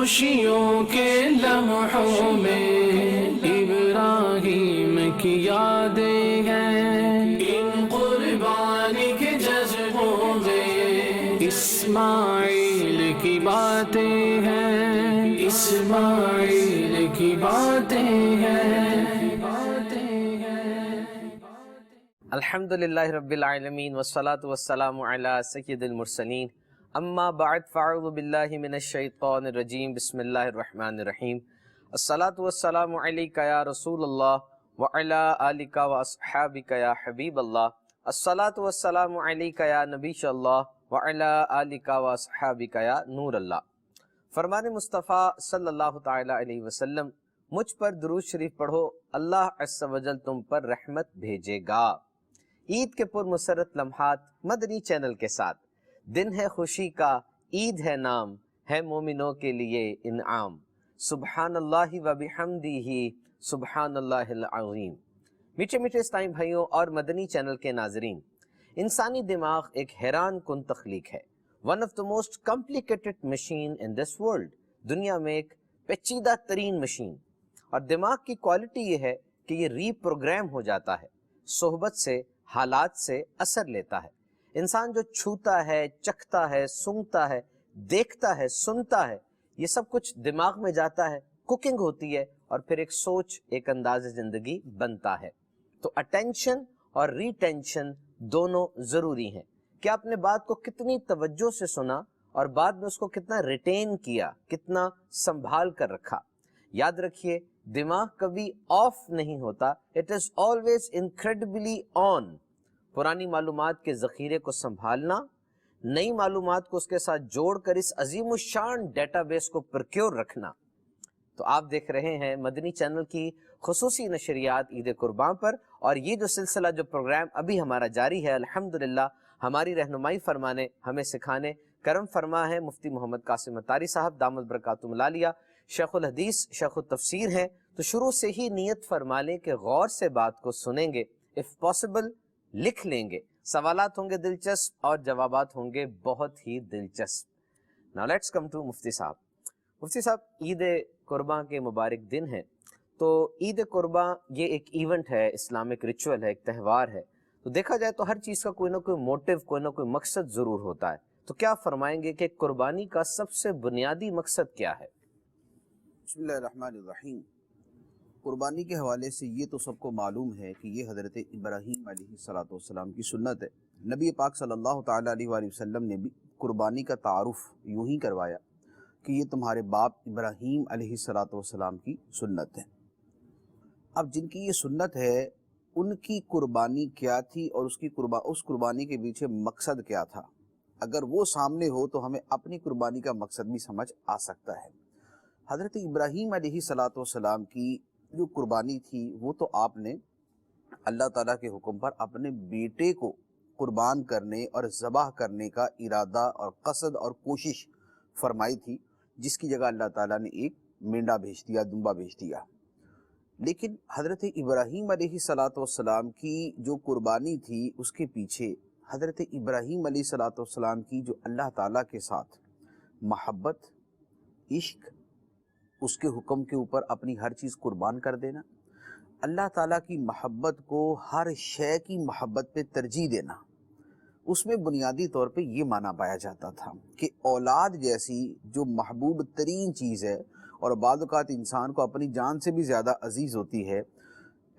خوشیوں کے لمحوں میں ابراہیم کی یادیں ہیں، ان قربانی کے جذبوں میں اسماعیل کی باتیں ہیں، اسماعیل کی باتیں ہیں۔ الحمدللہ رب العالمین والصلاة والسلام علی سید المرسلین، اما بعد فاعوذ باللہ من الشیطان الرجیم، بسم اللہ الرحمن الرحیم۔ الصلاة والسلام علیکہ یا رسول اللہ وعلی آلکہ واصحابکہ یا حبیب اللہ، الصلاة والسلام علیکہ یا نبی اللہ وعلی آلکہ واصحابکہ یا نور اللہ۔ فرمان مصطفیٰ صلی اللہ تعالی علیہ وسلم، مجھ پر درود شریف پڑھو، اللہ عز و جل تم پر رحمت بھیجے گا۔ عید کے پر مسرت لمحات مدنی چینل کے ساتھ، دن ہے خوشی کا، عید ہے نام، ہے مومنوں کے لیے انعام، سبحان اللہ و بحمدہ سبحان اللہ العظیم۔ میٹھے میٹھے اسلامی بھائیوں اور مدنی چینل کے ناظرین، انسانی دماغ ایک حیران کن تخلیق ہے، one of the most complicated machine in this world, دنیا میں ایک پیچیدہ ترین مشین۔ اور دماغ کی کوالٹی یہ ہے کہ یہ ری پروگرام ہو جاتا ہے، صحبت سے، حالات سے اثر لیتا ہے۔ انسان جو چھوتا ہے، چکھتا ہے، سونگھتا ہے، دیکھتا ہے، سنتا ہے، یہ سب کچھ دماغ میں جاتا ہے، کوکنگ ہوتی ہے اور پھر ایک سوچ، ایک انداز زندگی بنتا ہے۔ تو اٹینشن اور ریٹینشن دونوں ضروری ہیں کہ آپ نے بات کو کتنی توجہ سے سنا اور بعد میں اس کو کتنا ریٹین کیا، کتنا سنبھال کر رکھا۔ یاد رکھیے، دماغ کبھی آف نہیں ہوتا، اٹ از آلویز انکریڈبلی آن۔ پرانی معلومات کے ذخیرے کو سنبھالنا، نئی معلومات کو اس کے ساتھ جوڑ کر اس عظیم الشان ڈیٹا بیس کو پرکیور رکھنا۔ تو آپ دیکھ رہے ہیں مدنی چینل کی خصوصی نشریات عید قربان پر، اور یہ جو سلسلہ، جو پروگرام ابھی ہمارا جاری ہے، الحمدللہ ہماری رہنمائی فرمانے، ہمیں سکھانے کرم فرما ہے مفتی محمد قاسم اتاری صاحب دامت برکاتہم العالیہ، شیخ الحدیث، شیخ التفسیر ہیں۔ تو شروع سے ہی نیت فرما لیں کہ غور سے بات کو سنیں گے، اف پاسبل لکھ لیں گے، سوالات ہوں گے دلچسپ اور جوابات ہوں گے بہت ہی دلچسپ۔ Now let's come to مفتی صاحب۔ مفتی صاحب، عید قربان کے مبارک دن ہیں، تو عید قربان یہ ایک ایونٹ ہے، اسلامک ریچول ہے، ایک تہوار ہے۔ تو دیکھا جائے تو ہر چیز کا کوئی نہ کوئی موٹیو، کوئی نہ کوئی مقصد ضرور ہوتا ہے۔ تو کیا فرمائیں گے کہ قربانی کا سب سے بنیادی مقصد کیا ہے؟ بسم اللہ الرحمن الرحیم۔ قربانی کے حوالے سے یہ تو سب کو معلوم ہے کہ یہ حضرت ابراہیم علیہ السلام کی سنت ہے۔ نبی پاک صلی اللہ تعالیٰ علیہ وآلہ وسلم نے بھی قربانی کا تعارف یوں ہی کروایا کہ یہ تمہارے باپ ابراہیم علیہ السلام کی سنت ہے۔ اب جن کی یہ سنت ہے، ان کی قربانی کیا تھی اور اس قربانی کے پیچھے مقصد کیا تھا؟ اگر وہ سامنے ہو تو ہمیں اپنی قربانی کا مقصد بھی سمجھ آ سکتا ہے۔ حضرت ابراہیم علیہ السلام کی جو قربانی تھی، وہ تو آپ نے اللہ تعالیٰ کے حکم پر اپنے بیٹے کو قربان کرنے اور ذبح کرنے کا ارادہ اور قصد اور کوشش فرمائی تھی، جس کی جگہ اللہ تعالیٰ نے ایک مینڈا بھیج دیا، دمبا بھیج دیا۔ لیکن حضرت ابراہیم علیہ السلام کی جو قربانی تھی، اس کے پیچھے حضرت ابراہیم علیہ السلام کی جو اللہ تعالیٰ کے ساتھ محبت، عشق، اس کے حکم کے اوپر اپنی ہر چیز قربان کر دینا، اللہ تعالیٰ کی محبت کو ہر شے کی محبت پہ ترجیح دینا، اس میں بنیادی طور پہ یہ مانا پایا جاتا تھا کہ اولاد جیسی جو محبوب ترین چیز ہے اور بعض اوقات انسان کو اپنی جان سے بھی زیادہ عزیز ہوتی ہے،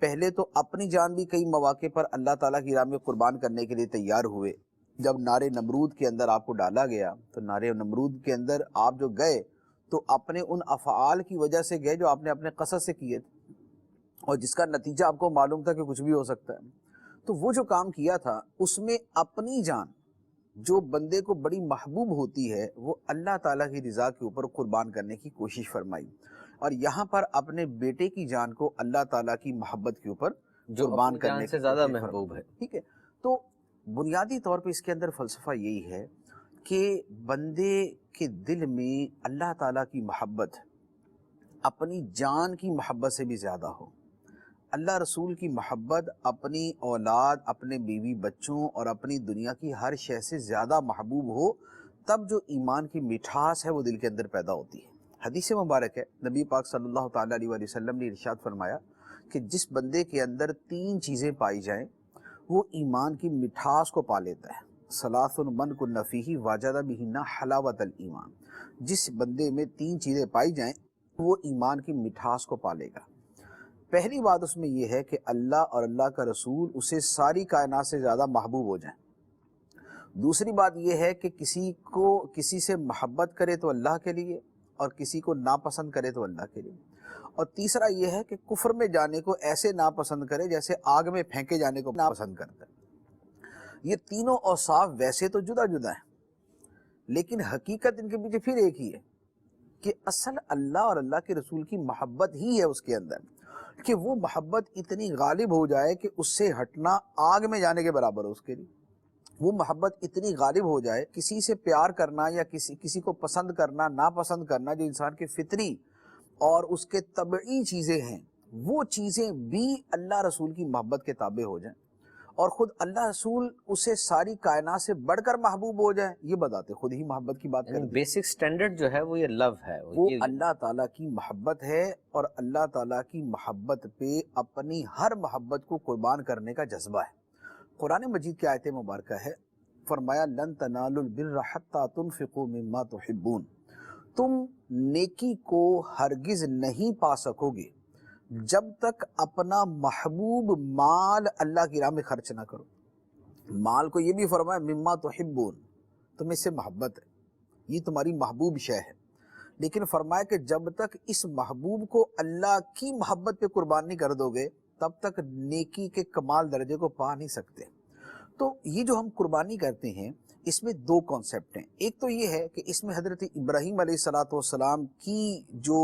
پہلے تو اپنی جان بھی کئی مواقع پر اللہ تعالیٰ کی راہ میں قربان کرنے کے لیے تیار ہوئے۔ جب نار نمرود کے اندر آپ کو ڈالا گیا تو نار نمرود کے اندر آپ جو گئے تو اپنے ان افعال کی وجہ سے گئے جو آپ نے اپنے قصد سے کیے تھے، اور جس کا نتیجہ آپ کو معلوم تھا کہ کچھ بھی ہو سکتا ہے۔ تو وہ جو کام کیا تھا، اس میں اپنی جان جو بندے کو بڑی محبوب ہوتی ہے، وہ اللہ تعالیٰ کی رضا کے اوپر قربان کرنے کی کوشش فرمائی، اور یہاں پر اپنے بیٹے کی جان کو اللہ تعالیٰ کی محبت کے اوپر قربان کرنے سے زیادہ محبوب ہے۔ ٹھیک ہے، تو بنیادی طور پہ اس کے اندر فلسفہ یہی ہے کہ بندے کے دل میں اللہ تعالیٰ کی محبت اپنی جان کی محبت سے بھی زیادہ ہو، اللہ رسول کی محبت اپنی اولاد، اپنے بیوی بچوں اور اپنی دنیا کی ہر شے سے زیادہ محبوب ہو، تب جو ایمان کی مٹھاس ہے وہ دل کے اندر پیدا ہوتی ہے۔ حدیث مبارک ہے، نبی پاک صلی اللہ تعالیٰ علیہ وسلم نے ارشاد فرمایا کہ جس بندے کے اندر 3 چیزیں پائی جائیں وہ ایمان کی مٹھاس کو پا لیتا ہے۔ ثلاث من کن فیہ وجد بہن حلاوت الایمان، جس بندے میں 3 چیزیں پائی جائیں وہ ایمان کی مٹھاس کو پا لے گا۔ پہلی بات اس میں یہ ہے کہ اللہ اور اللہ کا رسول اسے ساری کائنات سے زیادہ محبوب ہو جائیں۔ دوسری بات یہ ہے کہ کسی سے محبت کرے تو اللہ کے لیے، اور کسی کو ناپسند کرے تو اللہ کے لیے۔ اور تیسرا یہ ہے کہ کفر میں جانے کو ایسے ناپسند کرے جیسے آگ میں پھینکے جانے کو ناپسند کرتا ہے۔ یہ تینوں اوصاف ویسے تو جدا جدا ہیں، لیکن حقیقت ان کے پیچھے پھر ایک ہی ہے کہ اصل اللہ اور اللہ کے رسول کی محبت ہی ہے اس کے اندر، کہ وہ محبت اتنی غالب ہو جائے کہ اس سے ہٹنا آگ میں جانے کے برابر ہو اس کے لیے۔ وہ محبت اتنی غالب ہو جائے، کسی سے پیار کرنا یا کسی کو پسند کرنا، ناپسند کرنا، جو انسان کے فطری اور اس کے طبعی چیزیں ہیں، وہ چیزیں بھی اللہ رسول کی محبت کے تابع ہو جائیں، اور خود اللہ رسول اسے ساری کائنات سے بڑھ کر محبوب ہو جائیں۔ یہ بتاتے خود ہی محبت کی بات کرتے، بیسک سٹینڈرڈ جو ہے وہ یہ لو ہے، وہ اللہ تعالیٰ کی محبت ہے، اور اللہ تعالیٰ کی محبت پہ اپنی ہر محبت کو قربان کرنے کا جذبہ ہے۔ قرآن مجید کی آیت مبارکہ ہے، فرمایا لن تنالوا البر حتی تنفقوا مما تحبون، تم نیکی کو ہرگز نہیں پا سکو گے جب تک اپنا محبوب مال اللہ کی راہ میں خرچ نہ کرو۔ مال کو یہ بھی فرمایا مما تحبون، تم اس سے محبت ہے، یہ تمہاری محبوب شے ہے، لیکن فرمایا کہ جب تک اس محبوب کو اللہ کی محبت پہ قربان نہیں کر دو گے تب تک نیکی کے کمال درجے کو پا نہیں سکتے۔ تو یہ جو ہم قربانی کرتے ہیں اس میں 2 کانسیپٹ ہیں۔ ایک تو یہ ہے کہ اس میں حضرت ابراہیم علیہ السلام کی جو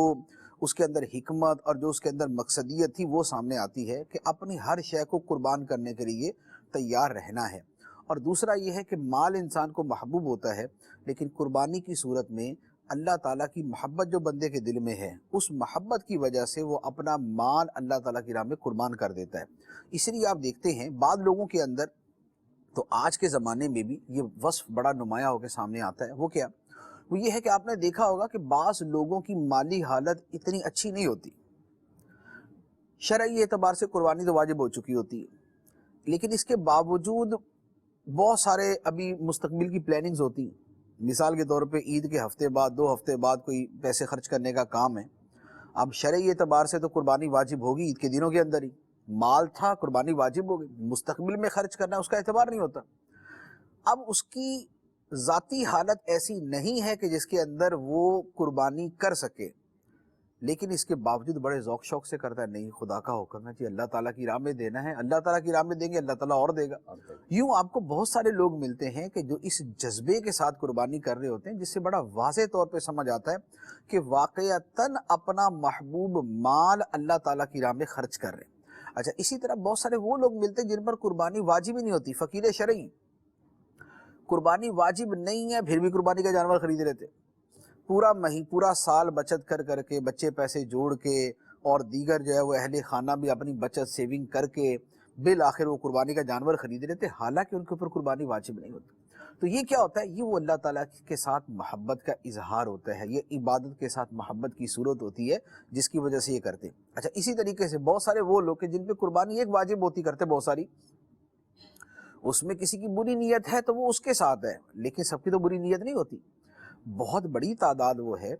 اس کے اندر حکمت اور جو اس کے اندر مقصدیت تھی وہ سامنے آتی ہے کہ اپنی ہر شے کو قربان کرنے کے لیے تیار رہنا ہے۔ اور دوسرا یہ ہے کہ مال انسان کو محبوب ہوتا ہے، لیکن قربانی کی صورت میں اللہ تعالیٰ کی محبت جو بندے کے دل میں ہے، اس محبت کی وجہ سے وہ اپنا مال اللہ تعالیٰ کی راہ میں قربان کر دیتا ہے۔ اس لیے آپ دیکھتے ہیں بعض لوگوں کے اندر، تو آج کے زمانے میں بھی یہ وصف بڑا نمایاں ہو کے سامنے آتا ہے۔ وہ کیا؟ وہ یہ ہے کہ آپ نے دیکھا ہوگا کہ بعض لوگوں کی مالی حالت اتنی اچھی نہیں ہوتی، شرعی اعتبار سے قربانی تو واجب ہو چکی ہوتی ہے، لیکن اس کے باوجود بہت سارے ابھی مستقبل کی پلاننگز ہوتی ہیں۔ مثال کے طور پہ عید کے ہفتے بعد 2 ہفتے بعد کوئی پیسے خرچ کرنے کا کام ہے۔ اب شرعی اعتبار سے تو قربانی واجب ہوگی عید کے دنوں کے اندر ہی، مال تھا قربانی واجب ہو گئی، مستقبل میں خرچ کرنا اس کا اعتبار نہیں ہوتا۔ اب اس کی ذاتی حالت ایسی نہیں ہے کہ جس کے اندر وہ قربانی کر سکے، لیکن اس کے باوجود بڑے ذوق شوق سے کرتا ہے، نہیں خدا کا حکم ہے جی اللہ تعالیٰ کی راہ میں دینا ہے، اللہ تعالیٰ کی راہ میں دیں گے اللہ تعالیٰ اور دے گا۔ یوں آپ کو بہت سارے لوگ ملتے ہیں کہ جو اس جذبے کے ساتھ قربانی کر رہے ہوتے ہیں، جس سے بڑا واضح طور پہ سمجھ آتا ہے کہ واقعتاً اپنا محبوب مال اللہ تعالیٰ کی راہ میں خرچ کر رہے ہیں۔ اچھا، اسی طرح بہت سارے وہ لوگ ملتے ہیں جن پر قربانی واجب ہی نہیں ہوتی، فقیر شرعی، قربانی واجب نہیں ہے پھر بھی قربانی کا جانور خرید لیتے، پورا سال بچت کر کے بچے پیسے جوڑ کے اور دیگر جو ہے وہ اہل خانہ بھی اپنی بچت سیونگ کر کے بالآخر وہ قربانی کا جانور خرید لیتے، حالانکہ ان کے اوپر قربانی واجب نہیں ہوتی۔ تو یہ کیا ہوتا ہے؟ یہ وہ اللہ تعالیٰ کے ساتھ محبت کا اظہار ہوتا ہے، یہ عبادت کے ساتھ محبت کی صورت ہوتی ہے جس کی وجہ سے یہ کرتے ہیں۔ اچھا، اسی طریقے سے بہت سارے وہ لوگ جن پہ قربانی ایک واجب ہوتی کرتے بہت ساری، اس میں کسی کی بری نیت ہے تو وہ اس کے ساتھ ہے، لیکن سب کی تو بری نیت نہیں ہوتی۔ بہت بڑی تعداد وہ ہے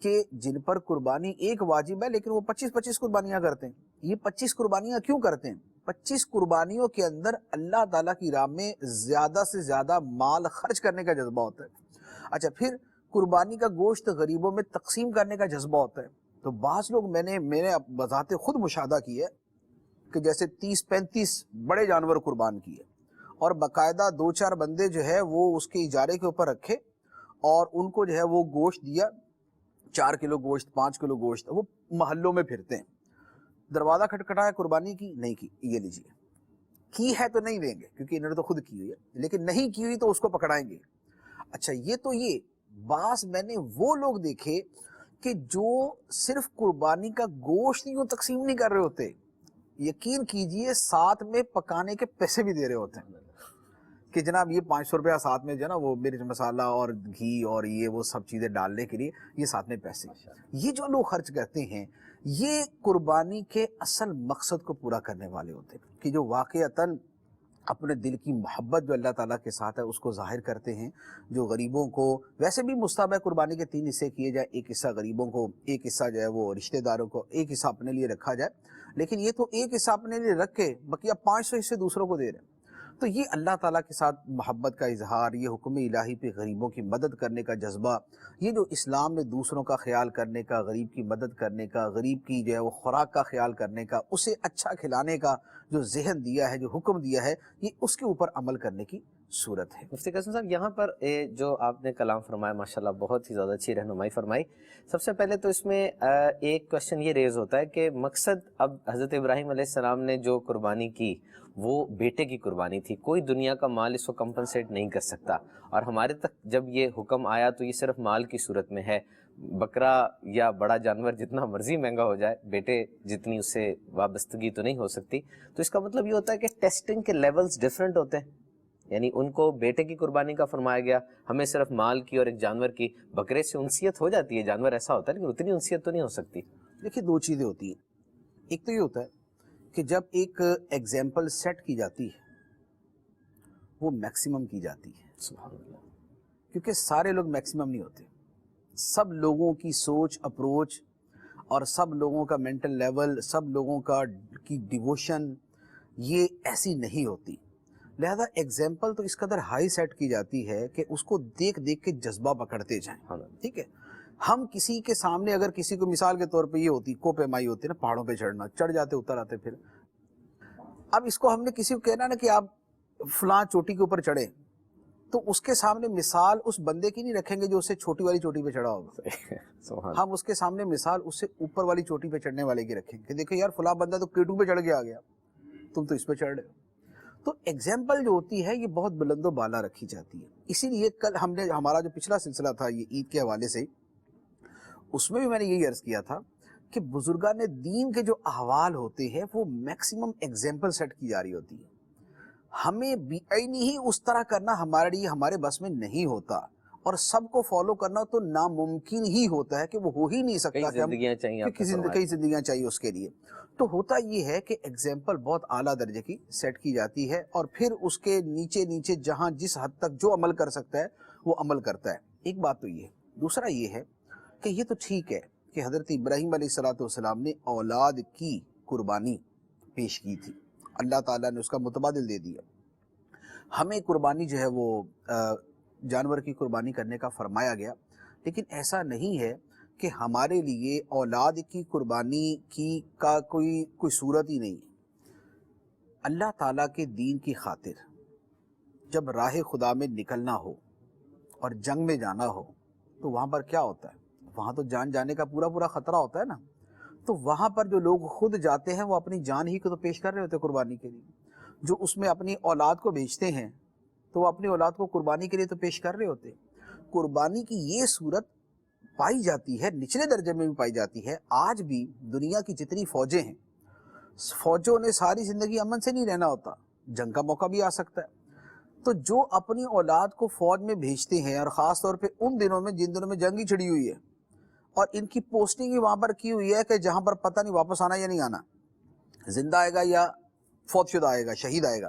کہ جن پر قربانی ایک واجب ہے لیکن وہ 25 قربانیاں کرتے ہیں۔ یہ 25 قربانیاں کیوں کرتے ہیں؟ 25 قربانیوں کے اندر اللہ تعالیٰ کی راہ میں زیادہ سے زیادہ مال خرچ کرنے کا جذبہ ہوتا ہے۔ اچھا، پھر قربانی کا گوشت غریبوں میں تقسیم کرنے کا جذبہ ہوتا ہے۔ تو بعض لوگ میں نے بذات خود مشاہدہ کیا ہے کہ جیسے 30-35 بڑے جانور قربان کیے اور باقاعدہ 2-4 بندے جو ہے وہ اس کے اجارے کے اوپر رکھے اور ان کو جو ہے وہ گوشت دیا، 4 کلو گوشت، 5 کلو گوشت، وہ محلوں میں پھرتے ہیں۔ دروازہ کھٹکھٹایا، قربانی کی نہیں کی، یہ لیجیے، کی ہے تو نہیں دیں گے کیونکہ انہوں نے تو خود کی ہوئی ہے، لیکن نہیں کی ہوئی تو اس کو پکڑائیں گے۔ اچھا، یہ بعض میں نے وہ لوگ دیکھے کہ جو صرف قربانی کا گوشت یوں تقسیم نہیں کر رہے ہوتے، یقین کیجئے ساتھ میں پکانے کے پیسے بھی دے رہے ہوتے ہیں۔ کہ جناب یہ 500 روپیہ ساتھ میں جو ہے نا وہ مرچ مسالہ اور گھی اور یہ وہ سب چیزیں ڈالنے کے لیے یہ ساتھ میں پیسے. یہ جو لوگ خرچ کرتے ہیں یہ قربانی کے اصل مقصد کو پورا کرنے والے ہوتے ہیں, کہ جو واقعتاً اپنے دل کی محبت جو اللہ تعالیٰ کے ساتھ ہے اس کو ظاہر کرتے ہیں. جو غریبوں کو ویسے بھی مستحب ہے قربانی کے 3 حصے کیے جائیں, ایک حصہ غریبوں کو, ایک حصہ جو ہے وہ رشتہ داروں کو, ایک حصہ اپنے لیے رکھا جائے. لیکن یہ تو ایک حصہ اپنے لیے رکھ کے بقیہ 500 حصے دوسروں کو دے رہے ہیں. تو یہ اللہ تعالیٰ کے ساتھ محبت کا اظہار, یہ حکم الہی پہ غریبوں کی مدد کرنے کا جذبہ, یہ جو اسلام نے دوسروں کا خیال کرنے کا, غریب کی مدد کرنے کا, غریب کی جو ہے وہ خوراک کا خیال کرنے کا, اسے اچھا کھلانے کا جو ذہن دیا ہے, جو حکم دیا ہے, یہ اس کے اوپر عمل کرنے کی صورت ہے. مفتی قاسم صاحب یہاں پر جو آپ نے کلام فرمایا ماشاءاللہ بہت ہی زیادہ اچھی رہنمائی فرمائی. سب سے پہلے تو اس میں ایک کوشچن یہ ریز ہوتا ہے کہ مقصد اب حضرت ابراہیم علیہ السلام نے جو قربانی کی وہ بیٹے کی قربانی تھی, کوئی دنیا کا مال اس کو کمپنسیٹ نہیں کر سکتا, اور ہمارے تک جب یہ حکم آیا تو یہ صرف مال کی صورت میں ہے. بکرا یا بڑا جانور جتنا مرضی مہنگا ہو جائے, بیٹے جتنی اس سے وابستگی تو نہیں ہو سکتی. تو اس کا مطلب یہ ہوتا ہے کہ ٹیسٹنگ کے لیولز ڈیفرنٹ ہوتے ہیں, یعنی ان کو بیٹے کی قربانی کا فرمایا گیا, ہمیں صرف مال کی اور ایک جانور کی. بکرے سے انسیت ہو جاتی ہے, جانور ایسا ہوتا ہے لیکن اتنی انسیت تو نہیں ہو سکتی. دیکھیے 2 چیزیں ہوتی ہیں. ایک تو یہ ہوتا ہے کہ جب ایک ایگزامپل سیٹ کی جاتی ہے وہ میکسیمم کی جاتی ہے, سبحان اللہ, کیونکہ سارے لوگ میکسیمم نہیں ہوتے. سب لوگوں کی سوچ, اپروچ اور سب لوگوں کا مینٹل لیول, سب لوگوں کی ڈیووشن یہ ایسی نہیں ہوتی. لہذا ایگزامپل تو اس قدر ہائی سیٹ کی جاتی ہے کہ اس کو دیکھ دیکھ کے جذبہ پکڑتے جائیں. ٹھیک ہے, ہم کسی کے سامنے اگر کسی کو مثال کے طور پہ یہ ہوتی کو پیمائی ہوتی ہے نا, پہاڑوں پہ چڑھنا, چڑھ جاتے اتر آتے. پھر اب اس کو ہم نے کسی کو کہنا نا کہ آپ فلاں چوٹی کے اوپر چڑھے, تو اس کے سامنے مثال اس بندے کی نہیں رکھیں گے جو اس سے چھوٹی والی چوٹی پہ چڑھا ہوگا. ہم اس کے سامنے مثال اس سے اوپر والی چوٹی پہ چڑھنے والے کی رکھیں کہ دیکھو یار فلاں بندہ تو K2 پہ چڑھ کے آ گیا, تم تو اس پہ چڑھ رہے ہو. تو ایگزامپل جو ہوتی ہے یہ بہت بلند و بالا رکھی جاتی ہے. اسی لیے کل ہم نے ہمارا جو پچھلا سلسلہ تھا یہ عید کے حوالے سے, اس میں بھی میں نے یہی عرض کیا تھا کہ بزرگان دین کے جو احوال ہوتے ہیں وہ میکسیمم ایگزامپل سیٹ کی جا رہی ہوتی ہے. ہمیں بعینی ہی اس طرح کرنا ہمارے لیے ہمارے بس میں نہیں ہوتا, اور سب کو فالو کرنا تو ناممکن ہی ہوتا ہے کہ وہ ہو ہی نہیں سکتا. کئی زندگیاں چاہیے اس کے لیے. تو ہوتا یہ ہے کہ ایگزامپل بہت اعلیٰ درجے کی سیٹ کی جاتی ہے, اور پھر اس کے نیچے نیچے جہاں جس حد تک جو عمل کر سکتا ہے وہ عمل کرتا ہے. ایک بات تو یہ ہے. دوسرا یہ ہے کہ یہ تو ٹھیک ہے کہ حضرت ابراہیم علیہ السلام نے اولاد کی قربانی پیش کی تھی, اللہ تعالیٰ نے اس کا متبادل دے دیا. ہمیں قربانی جو ہے وہ جانور کی قربانی کرنے کا فرمایا گیا, لیکن ایسا نہیں ہے کہ ہمارے لیے اولاد کی قربانی کا کوئی صورت ہی نہیں. اللہ تعالیٰ کے دین کی خاطر جب راہ خدا میں نکلنا ہو اور جنگ میں جانا ہو تو وہاں پر کیا ہوتا ہے, وہاں تو جان جانے کا پورا خطرہ ہوتا ہے نا. تو وہاں پر جو لوگ خود جاتے ہیں وہ اپنی جان ہی کو تو پیش کر رہے ہوتے قربانی کے لیے. جو اس میں اپنی اولاد کو بیچتے ہیں تو وہ اپنی اولاد کو قربانی کے لیے تو پیش کر رہے ہوتے. قربانی کی یہ صورت پائی جاتی ہے, نچلے درجے میں بھی پائی جاتی ہے. آج بھی دنیا کی جتنی فوجیں ہیں, فوجوں نے ساری زندگی امن سے نہیں رہنا ہوتا, جنگ کا موقع بھی آ سکتا ہے. تو جو اپنی اولاد کو فوج میں بھیجتے ہیں, اور خاص طور پہ ان دنوں میں جن دنوں میں جنگ ہی چھڑی ہوئی ہے, اور ان کی پوسٹنگ ہی وہاں پر کی ہوئی ہے کہ جہاں پر پتہ نہیں واپس آنا یا نہیں آنا, زندہ آئے گا یا فوت شدہ آئے گا, شہید آئے گا.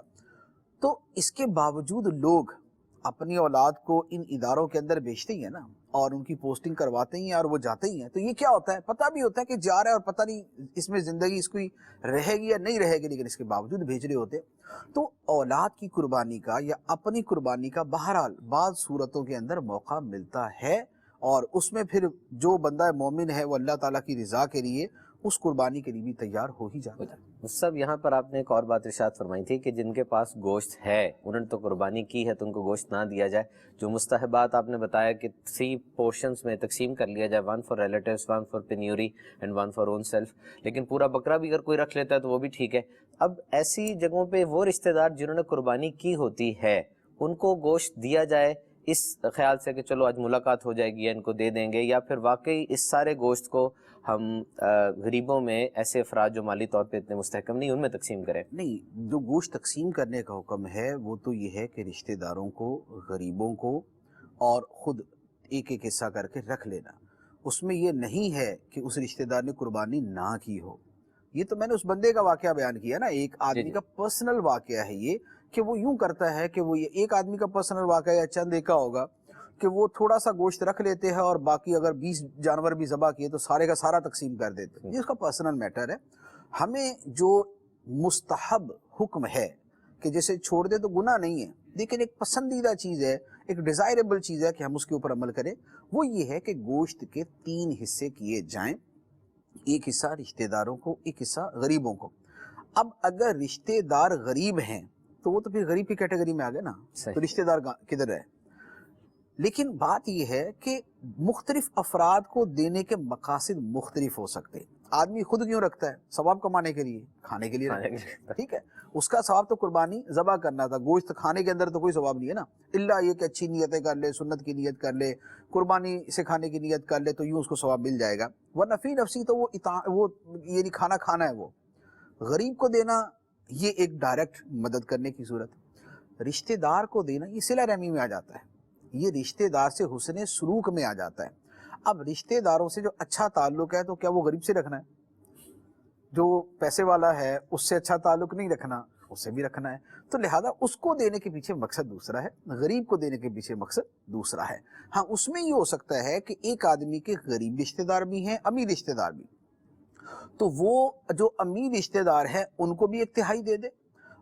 تو اس کے باوجود لوگ اپنی اولاد کو ان اداروں کے اندر بھیجتے ہی ہیں نا, اور ان کی پوسٹنگ کرواتے ہی ہیں, اور وہ جاتے ہی ہیں. تو یہ کیا ہوتا ہے, پتہ بھی ہوتا ہے کہ جا رہا ہے اور پتہ نہیں اس میں زندگی اس کی رہے گی یا نہیں رہے گی, لیکن اس کے باوجود بھیج رہے ہوتے. تو اولاد کی قربانی کا یا اپنی قربانی کا بہرحال بعض صورتوں کے اندر موقع ملتا ہے, اور اس میں پھر جو بندہ مومن ہے وہ اللہ تعالیٰ کی رضا کے لیے اس قربانی کے لیے بھی تیار ہو ہی جاتا ہے. سب یہاں پر آپ نے ایک اور بات ارشاد فرمائی تھی کہ جن کے پاس گوشت ہے انہوں نے تو قربانی کی ہے تو ان کو گوشت نہ دیا جائے. جو مستحبات آپ نے بتایا کہ 3 پورشنز میں تقسیم کر لیا جائے, 1 for relatives, 1 for penury and 1 for own self. لیکن پورا بکرا بھی اگر کوئی رکھ لیتا ہے تو وہ بھی ٹھیک ہے. اب ایسی جگہوں پہ وہ رشتہ دار جنہوں نے قربانی کی ہوتی ہے ان کو گوشت دیا جائے اس خیال سے کہ چلو آج ملاقات ہو جائے گی یا ان کو دے دیں گے، یا پھر واقعی اس سارے گوشت کو ہم غریبوں میں ایسے افراد جو مالی طور پہ اتنے مستحکم نہیں ان میں تقسیم کریں؟ نہیں، جو گوشت تقسیم کرنے کا حکم ہے وہ تو یہ ہے کہ رشتہ داروں کو، غریبوں کو، اور خود ایک ایک حصہ کر کے رکھ لینا۔ اس میں یہ نہیں ہے کہ اس رشتہ دار نے قربانی نہ کی ہو۔ یہ تو میں نے اس بندے کا واقعہ بیان کیا نا، ایک آدمی کا پرسنل واقعہ ہے یہ، کہ وہ یوں کرتا ہے کہ وہ یہ ایک آدمی کا پرسنل واقعہ یا چند ایک کا ہوگا کہ وہ تھوڑا سا گوشت رکھ لیتے ہیں اور باقی اگر 20 جانور بھی ذبح کیے تو سارے کا سارا تقسیم کر دیتے ہیں۔ یہ اس کا پرسنل میٹر ہے۔ ہمیں جو مستحب حکم ہے کہ جیسے چھوڑ دے تو گناہ نہیں ہے، لیکن ایک پسندیدہ چیز ہے، ایک ڈیزائریبل چیز ہے کہ ہم اس کے اوپر عمل کریں، وہ یہ ہے کہ گوشت کے 3 حصے کیے جائیں، ایک حصہ رشتہ داروں کو، ایک حصہ غریبوں کو۔ اب اگر رشتہ دار غریب ہیں تو وہ تو پھر غریب کی کیٹیگری میں آ گئے نا، تو رشتہ دار کدھر ہے؟ لیکن بات یہ ہے کہ مختلف افراد کو دینے کے مقاصد مختلف ہو سکتے ہیں۔ آدمی خود کیوں رکھتا ہے؟ ثواب کمانے کے لیے، کھانے کے لیے رکھتا ہے، ٹھیک ہے، اس کا ثواب تو قربانی ذبح کرنا تھا، گوشت کھانے کے اندر تو کوئی ثواب نہیں ہے نا، الا یہ کہ اچھی نیتیں کر لے، سنت کی نیت کر لے، قربانی سے کھانے کی نیت کر لے تو یوں اس کو ثواب مل جائے گا، ورنہ فی نفسی تو وہ یعنی کھانا کھانا ہے۔ وہ غریب کو دینا یہ ایک ڈائریکٹ مدد کرنے کی صورت، رشتہ دار کو دینا یہ صلہ رحمی میں آ جاتا ہے، یہ رشتہ دار سے حسن سلوک میں آ جاتا ہے۔ اب رشتہ داروں سے جو اچھا تعلق ہے تو کیا وہ غریب سے رکھنا ہے؟ جو پیسے والا ہے اس سے اچھا تعلق نہیں رکھنا، اس سے بھی رکھنا ہے، تو لہذا اس کو دینے کے پیچھے مقصد دوسرا ہے، غریب کو دینے کے پیچھے مقصد دوسرا ہے۔ ہاں، اس میں یہ ہو سکتا ہے کہ ایک آدمی کے غریب رشتہ دار بھی ہیں، امیر رشتہ دار بھی، تو وہ جو امیر رشتہ دار ہیں ان کو بھی 1/3 دے دے،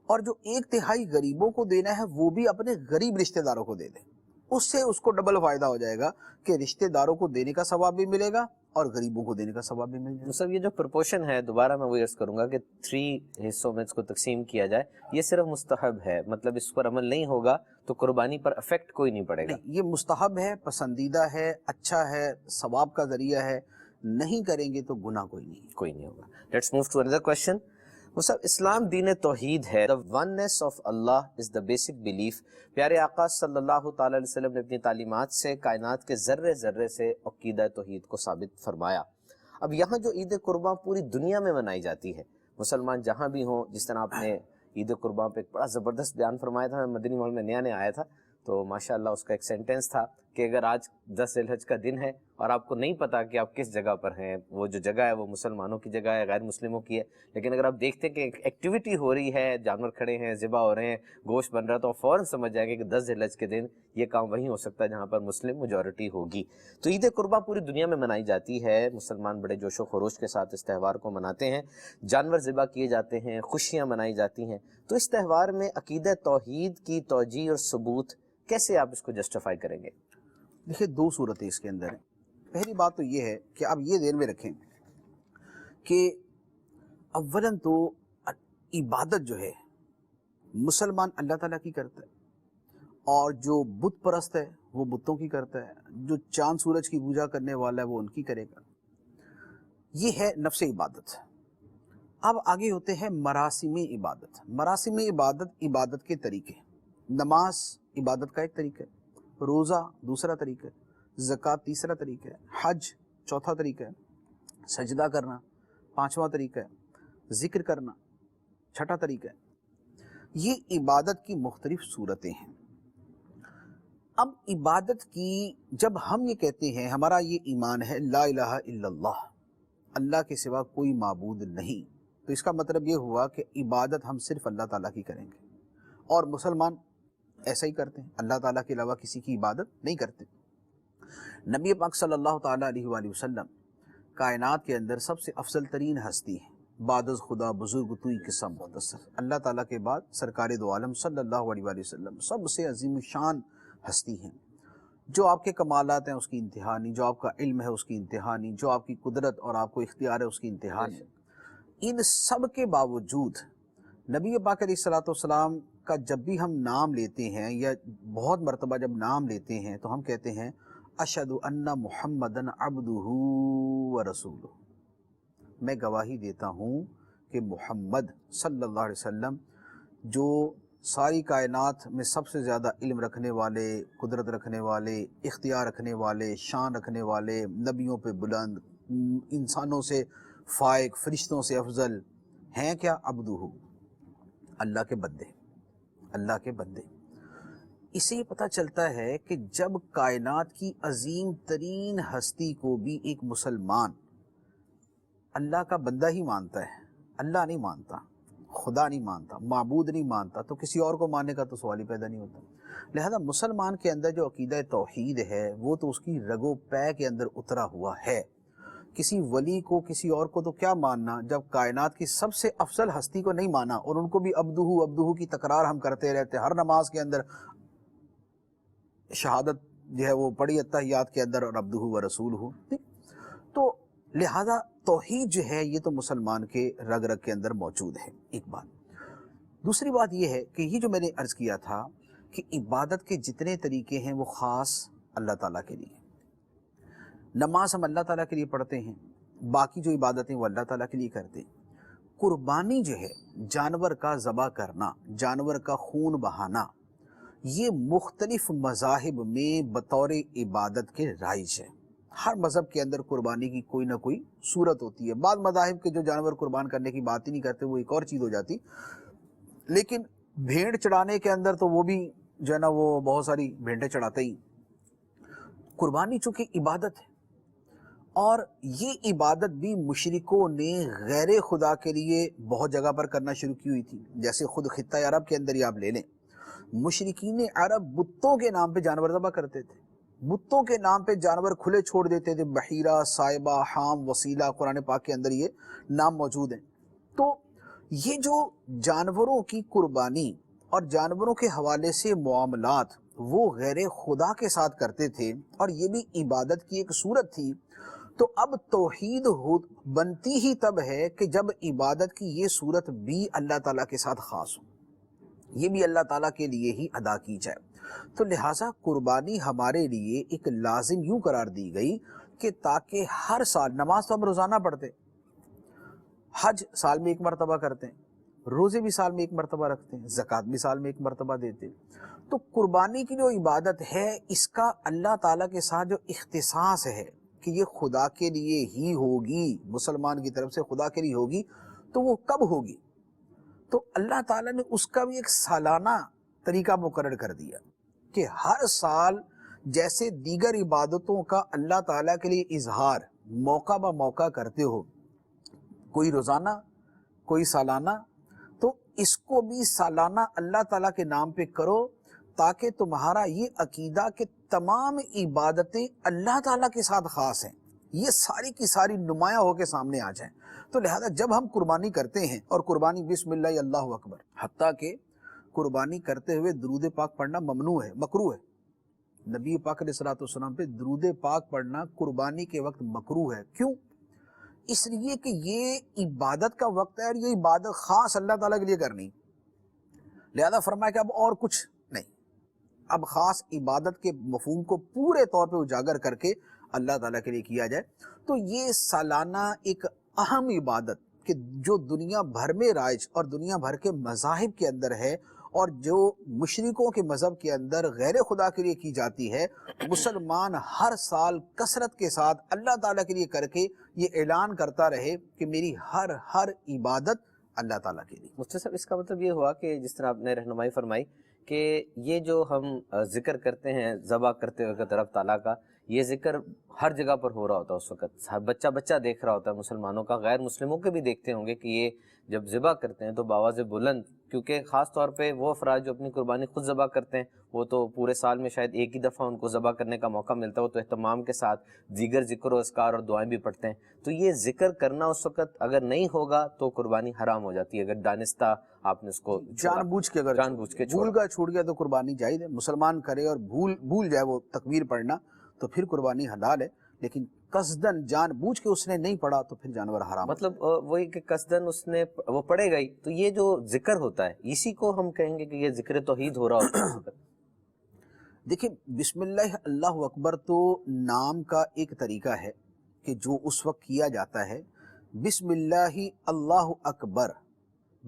اور جو 1/3 غریبوں کو دینا ہے وہ بھی اپنے غریب رشتہ داروں کو دے دے، اس سے اس کو ڈبل فائدہ ہو جائے گا کہ رشتہ داروں کو دینے کا ثواب بھی ملے گا اور غریبوں کو دینے کا ثواب بھی مل جائے گا۔ مطلب یہ جو پرپورشن ہے، دوبارہ میں وہ عرض کروں گا کہ 3 حصوں میں اس کو تقسیم کیا جائے، یہ صرف مستحب ہے، مطلب اس پر عمل نہیں ہوگا تو قربانی پر افیکٹ کوئی نہیں پڑے گا۔ نہیں، یہ مستحب ہے، پسندیدہ ہے، اچھا ہے، ثواب کا ذریعہ ہے، نہیں کریں گے تو گناہ کوئی نہیں ہوگا۔ Let's move to another question. Musab, اسلام دین توحید ہے، the oneness of Allah is the basic belief۔ پیارے آقا صلی اللہ تعالی علیہ وسلم نے اپنی تعلیمات سے کائنات کے ذرے ذرے سے عقیدہ توحید کو ثابت فرمایا۔ اب یہاں جو عید قرباں پوری دنیا میں منائی جاتی ہے، مسلمان جہاں بھی ہوں، جس طرح آپ نے عید قرباں پہ ایک بڑا زبردست بیان فرمایا تھا، میں مدنی ماحول میں نیا آیا تھا تو ماشاءاللہ اس کا ایک سینٹنس تھا کہ اگر آج 10 ذی الحج کا دن ہے اور آپ کو نہیں پتا کہ آپ کس جگہ پر ہیں، وہ جو جگہ ہے وہ مسلمانوں کی جگہ ہے، غیر مسلموں کی ہے، لیکن اگر آپ دیکھتے ہیں کہ ایک ایکٹیویٹی ہو رہی ہے، جانور کھڑے ہیں، ذبح ہو رہے ہیں، گوشت بن رہا ہے، تو آپ فوراً سمجھ جائیں گے کہ 10 ذی الحج کے دن یہ کام وہیں ہو سکتا ہے جہاں پر مسلم میجورٹی ہوگی۔ تو عید قرباں پوری دنیا میں منائی جاتی ہے، مسلمان بڑے جوش و خروش کے ساتھ اس تہوار کو مناتے ہیں، جانور ذبح کیے جاتے ہیں، خوشیاں منائی جاتی ہیں۔ تو اس تہوار میں عقیدہ توحید کی توجیہ اور ثبوت کیسے آپ اس کو جسٹیفائی کریں گے؟ دیکھیں، 2 صورتیں اس کے اندر ہیں۔ پہلی بات تو یہ ہے کہ آپ یہ ذہن میں رکھیں کہ اولاً تو عبادت جو ہے مسلمان اللہ تعالیٰ کی کرتا ہے، اور جو بت پرست ہے وہ بتوں کی کرتا ہے، جو چاند سورج کی پوجا کرنے والا ہے وہ ان کی کرے گا۔ یہ ہے نفس عبادت۔ اب آگے ہوتے ہیں مراسم عبادت۔ مراسم عبادت، عبادت کے طریقے، نماز عبادت کا ایک طریقہ ہے، روزہ دوسرا طریقہ ہے، زکوٰۃ تیسرا طریقہ ہے، حج چوتھا طریقہ ہے، سجدہ کرنا 5واں طریقہ ہے، ذکر کرنا 6واں طریقہ ہے۔ یہ عبادت کی مختلف صورتیں ہیں۔ اب عبادت کی جب ہم یہ کہتے ہیں، ہمارا یہ ایمان ہے لا الہ الا اللہ، اللہ کے سوا کوئی معبود نہیں، تو اس کا مطلب یہ ہوا کہ عبادت ہم صرف اللہ تعالیٰ کی کریں گے، اور مسلمان ایسا ہی کرتے ہیں، اللہ تعالیٰ کے علاوہ کسی کی عبادت نہیں کرتے۔ نبی پاک صلی اللہ تعالیٰ علیہ وآلہ وسلم کائنات کے اندر سب سے افضل ترین ہستی ہے، بعد از خدا بزرگ توئی قصہ مختصر، اللہ تعالیٰ کے بعد سرکار دو عالم صلی اللہ علیہ وآلہ وسلم سب سے عظیم شان ہستی ہیں۔ جو آپ کے کمالات ہیں اس کی انتہا نہیں، جو آپ کا علم ہے اس کی انتہا نہیں، جو آپ کی قدرت اور آپ کو اختیار ہے اس کی انتہا نہیں۔ ان سب کے باوجود نبی پاک علیہ الصلوۃ والسلام کا جب بھی ہم نام لیتے ہیں، یا بہت مرتبہ جب نام لیتے ہیں، تو ہم کہتے ہیں اشہد ان محمدًا عبدہ ورسولہ، میں گواہی دیتا ہوں کہ محمد صلی اللہ علیہ وسلم جو ساری کائنات میں سب سے زیادہ علم رکھنے والے، قدرت رکھنے والے، اختیار رکھنے والے، شان رکھنے والے، نبیوں پہ بلند، انسانوں سے فائق، فرشتوں سے افضل ہیں کیا؟ عبدہ، اللہ کے بندے، اللہ کے بندے۔ اس سے یہ پتہ چلتا ہے کہ جب کائنات کی عظیم ترین ہستی کو بھی ایک مسلمان اللہ کا بندہ ہی مانتا ہے، اللہ نہیں مانتا، خدا نہیں مانتا، معبود نہیں مانتا، تو کسی اور کو ماننے کا تو سوال ہی پیدا نہیں ہوتا۔ لہذا مسلمان کے اندر جو عقیدہ توحید ہے وہ تو اس کی رگ و پے کے اندر اترا ہوا ہے۔ کسی ولی کو، کسی اور کو تو کیا ماننا جب کائنات کی سب سے افضل ہستی کو نہیں مانا، اور ان کو بھی عبدہ عبدہ کی تکرار ہم کرتے رہتے ہیں، ہر نماز کے اندر شہادت جو ہے وہ پڑھی اتحیات کے اندر، اور عبدہ و رسولہ۔ تو لہذا توحید جو ہے یہ تو مسلمان کے رگ رگ کے اندر موجود ہے، ایک بات۔ دوسری بات یہ ہے کہ یہ جو میں نے عرض کیا تھا کہ عبادت کے جتنے طریقے ہیں وہ خاص اللہ تعالیٰ کے لیے۔ نماز ہم اللہ تعالیٰ کے لیے پڑھتے ہیں، باقی جو عبادتیں وہ اللہ تعالیٰ کے لیے کرتے ہیں۔ قربانی جو ہے، جانور کا ذبح کرنا، جانور کا خون بہانا، یہ مختلف مذاہب میں بطور عبادت کے رائج ہے۔ ہر مذہب کے اندر قربانی کی کوئی نہ کوئی صورت ہوتی ہے۔ بعض مذاہب کے جو جانور قربان کرنے کی بات ہی نہیں کرتے، وہ ایک اور چیز ہو جاتی، لیکن بھیڑ چڑھانے کے اندر تو وہ بھی جو ہے نا وہ بہت ساری بھیڑیں چڑھاتے ہی۔ قربانی چونکہ عبادت ہے، اور یہ عبادت بھی مشرکوں نے غیر خدا کے لیے بہت جگہ پر کرنا شروع کی ہوئی تھی۔ جیسے خود خطہ عرب کے اندر ہی آپ لے لیں، مشرکین عرب بتوں کے نام پہ جانور ذبح کرتے تھے، بتوں کے نام پہ جانور کھلے چھوڑ دیتے تھے، بحیرہ، صائبہ، حام، وسیلہ، قرآن پاک کے اندر یہ نام موجود ہیں۔ تو یہ جو جانوروں کی قربانی اور جانوروں کے حوالے سے معاملات وہ غیر خدا کے ساتھ کرتے تھے، اور یہ بھی عبادت کی ایک صورت تھی۔ تو اب توحید بنتی ہی تب ہے کہ جب عبادت کی یہ صورت بھی اللہ تعالیٰ کے ساتھ خاص ہو، یہ بھی اللہ تعالیٰ کے لیے ہی ادا کی جائے۔ تو لہٰذا قربانی ہمارے لیے ایک لازم یوں قرار دی گئی کہ تاکہ ہر سال، نماز تو ہم روزانہ پڑھتے، حج سال میں ایک مرتبہ کرتے ہیں، روزے بھی سال میں ایک مرتبہ رکھتے ہیں، زکوٰۃ بھی سال میں ایک مرتبہ دیتے ہیں۔ تو قربانی کی جو عبادت ہے، اس کا اللہ تعالیٰ کے ساتھ جو اختصاص ہے کہ یہ خدا کے لیے ہی ہوگی، مسلمان کی طرف سے خدا کے لیے ہوگی، تو وہ کب ہوگی؟ تو اللہ تعالیٰ نے اس کا بھی ایک سالانہ طریقہ مقرر کر دیا کہ ہر سال جیسے دیگر عبادتوں کا اللہ تعالیٰ کے لیے اظہار موقع بہ موقع کرتے ہو، کوئی روزانہ، کوئی سالانہ، تو اس کو بھی سالانہ اللہ تعالیٰ کے نام پہ کرو، تاکہ تمہارا یہ عقیدہ کہ تمام عبادتیں اللہ تعالیٰ کے ساتھ خاص ہیں، یہ ساری کی ساری نمایاں ہو کے سامنے آ جائیں۔ تو لہذا جب ہم قربانی کرتے ہیں، اور قربانی بسم اللہ اللہ اکبر، حتیٰ کہ قربانی کرتے ہوئے درود پاک پڑھنا ممنوع ہے، مکروہ ہے۔ نبی پاک علیہ الصلوۃ والسلام پہ درود پاک پڑھنا قربانی کے وقت مکروہ ہے۔ کیوں؟ اس لیے کہ یہ عبادت کا وقت ہے، اور یہ عبادت خاص اللہ تعالیٰ کے لیے کرنی، لہذا فرمایا کہ اب اور کچھ نہیں، اب خاص عبادت کے مفہوم کو پورے طور پہ اجاگر کر کے اللہ تعالیٰ کے لیے کیا جائے۔ تو یہ سالانہ ایک اہم عبادت کہ جو دنیا بھر میں رائج اور دنیا بھر کے مذاہب کے اندر ہے، اور جو مشرکوں کے مذہب کے اندر غیر خدا کے لیے کی جاتی ہے، مسلمان ہر سال کثرت کے ساتھ اللہ تعالیٰ کے لیے کر کے یہ اعلان کرتا رہے کہ میری ہر عبادت اللہ تعالیٰ کے لیے۔ مفتی صاحب، اس کا مطلب یہ ہوا کہ جس طرح آپ نے رہنمائی فرمائی کہ یہ جو ہم ذکر کرتے ہیں ذبح کرتے وقت رب تعالیٰ کا، یہ ذکر ہر جگہ پر ہو رہا ہوتا ہے، اس وقت بچہ بچہ دیکھ رہا ہوتا ہے مسلمانوں کا، غیر مسلموں کے بھی دیکھتے ہوں گے کہ یہ جب ذبح کرتے ہیں تو بآواز بلند، کیونکہ خاص طور پہ وہ افراد جو اپنی قربانی خود ذبح کرتے ہیں، وہ تو پورے سال میں شاید ایک ہی دفعہ ان کو ذبح کرنے کا موقع ملتا ہے، وہ تو اہتمام کے ساتھ دیگر ذکر و اذکار اور دعائیں بھی پڑھتے ہیں۔ تو یہ ذکر کرنا اس وقت اگر نہیں ہوگا تو قربانی حرام ہو جاتی ہے، اگر دانستہ آپ نے اس کو جان بوجھ کے، اگر بھول گیا چھوٹ گیا تو قربانی جائز ہے، مسلمان کرے اور بھول جائے وہ تکبیر پڑھنا تو پھر قربانی حلال ہے، لیکن قصدن جان بوجھ کے اس نے نہیں پڑھا تو پھر جانور حرام۔ مطلب وہی کہ قصدن اس نے وہ پڑھے گا ہی، تو یہ جو ذکر ہوتا ہے اسی کو ہم کہیں گے کہ یہ ذکر توحید ہو رہا ہوتا ہے۔ دیکھیں، بسم اللہ اللہ اکبر تو نام کا ایک طریقہ ہے کہ جو اس وقت کیا جاتا ہے، بسم اللہ اللہ اکبر،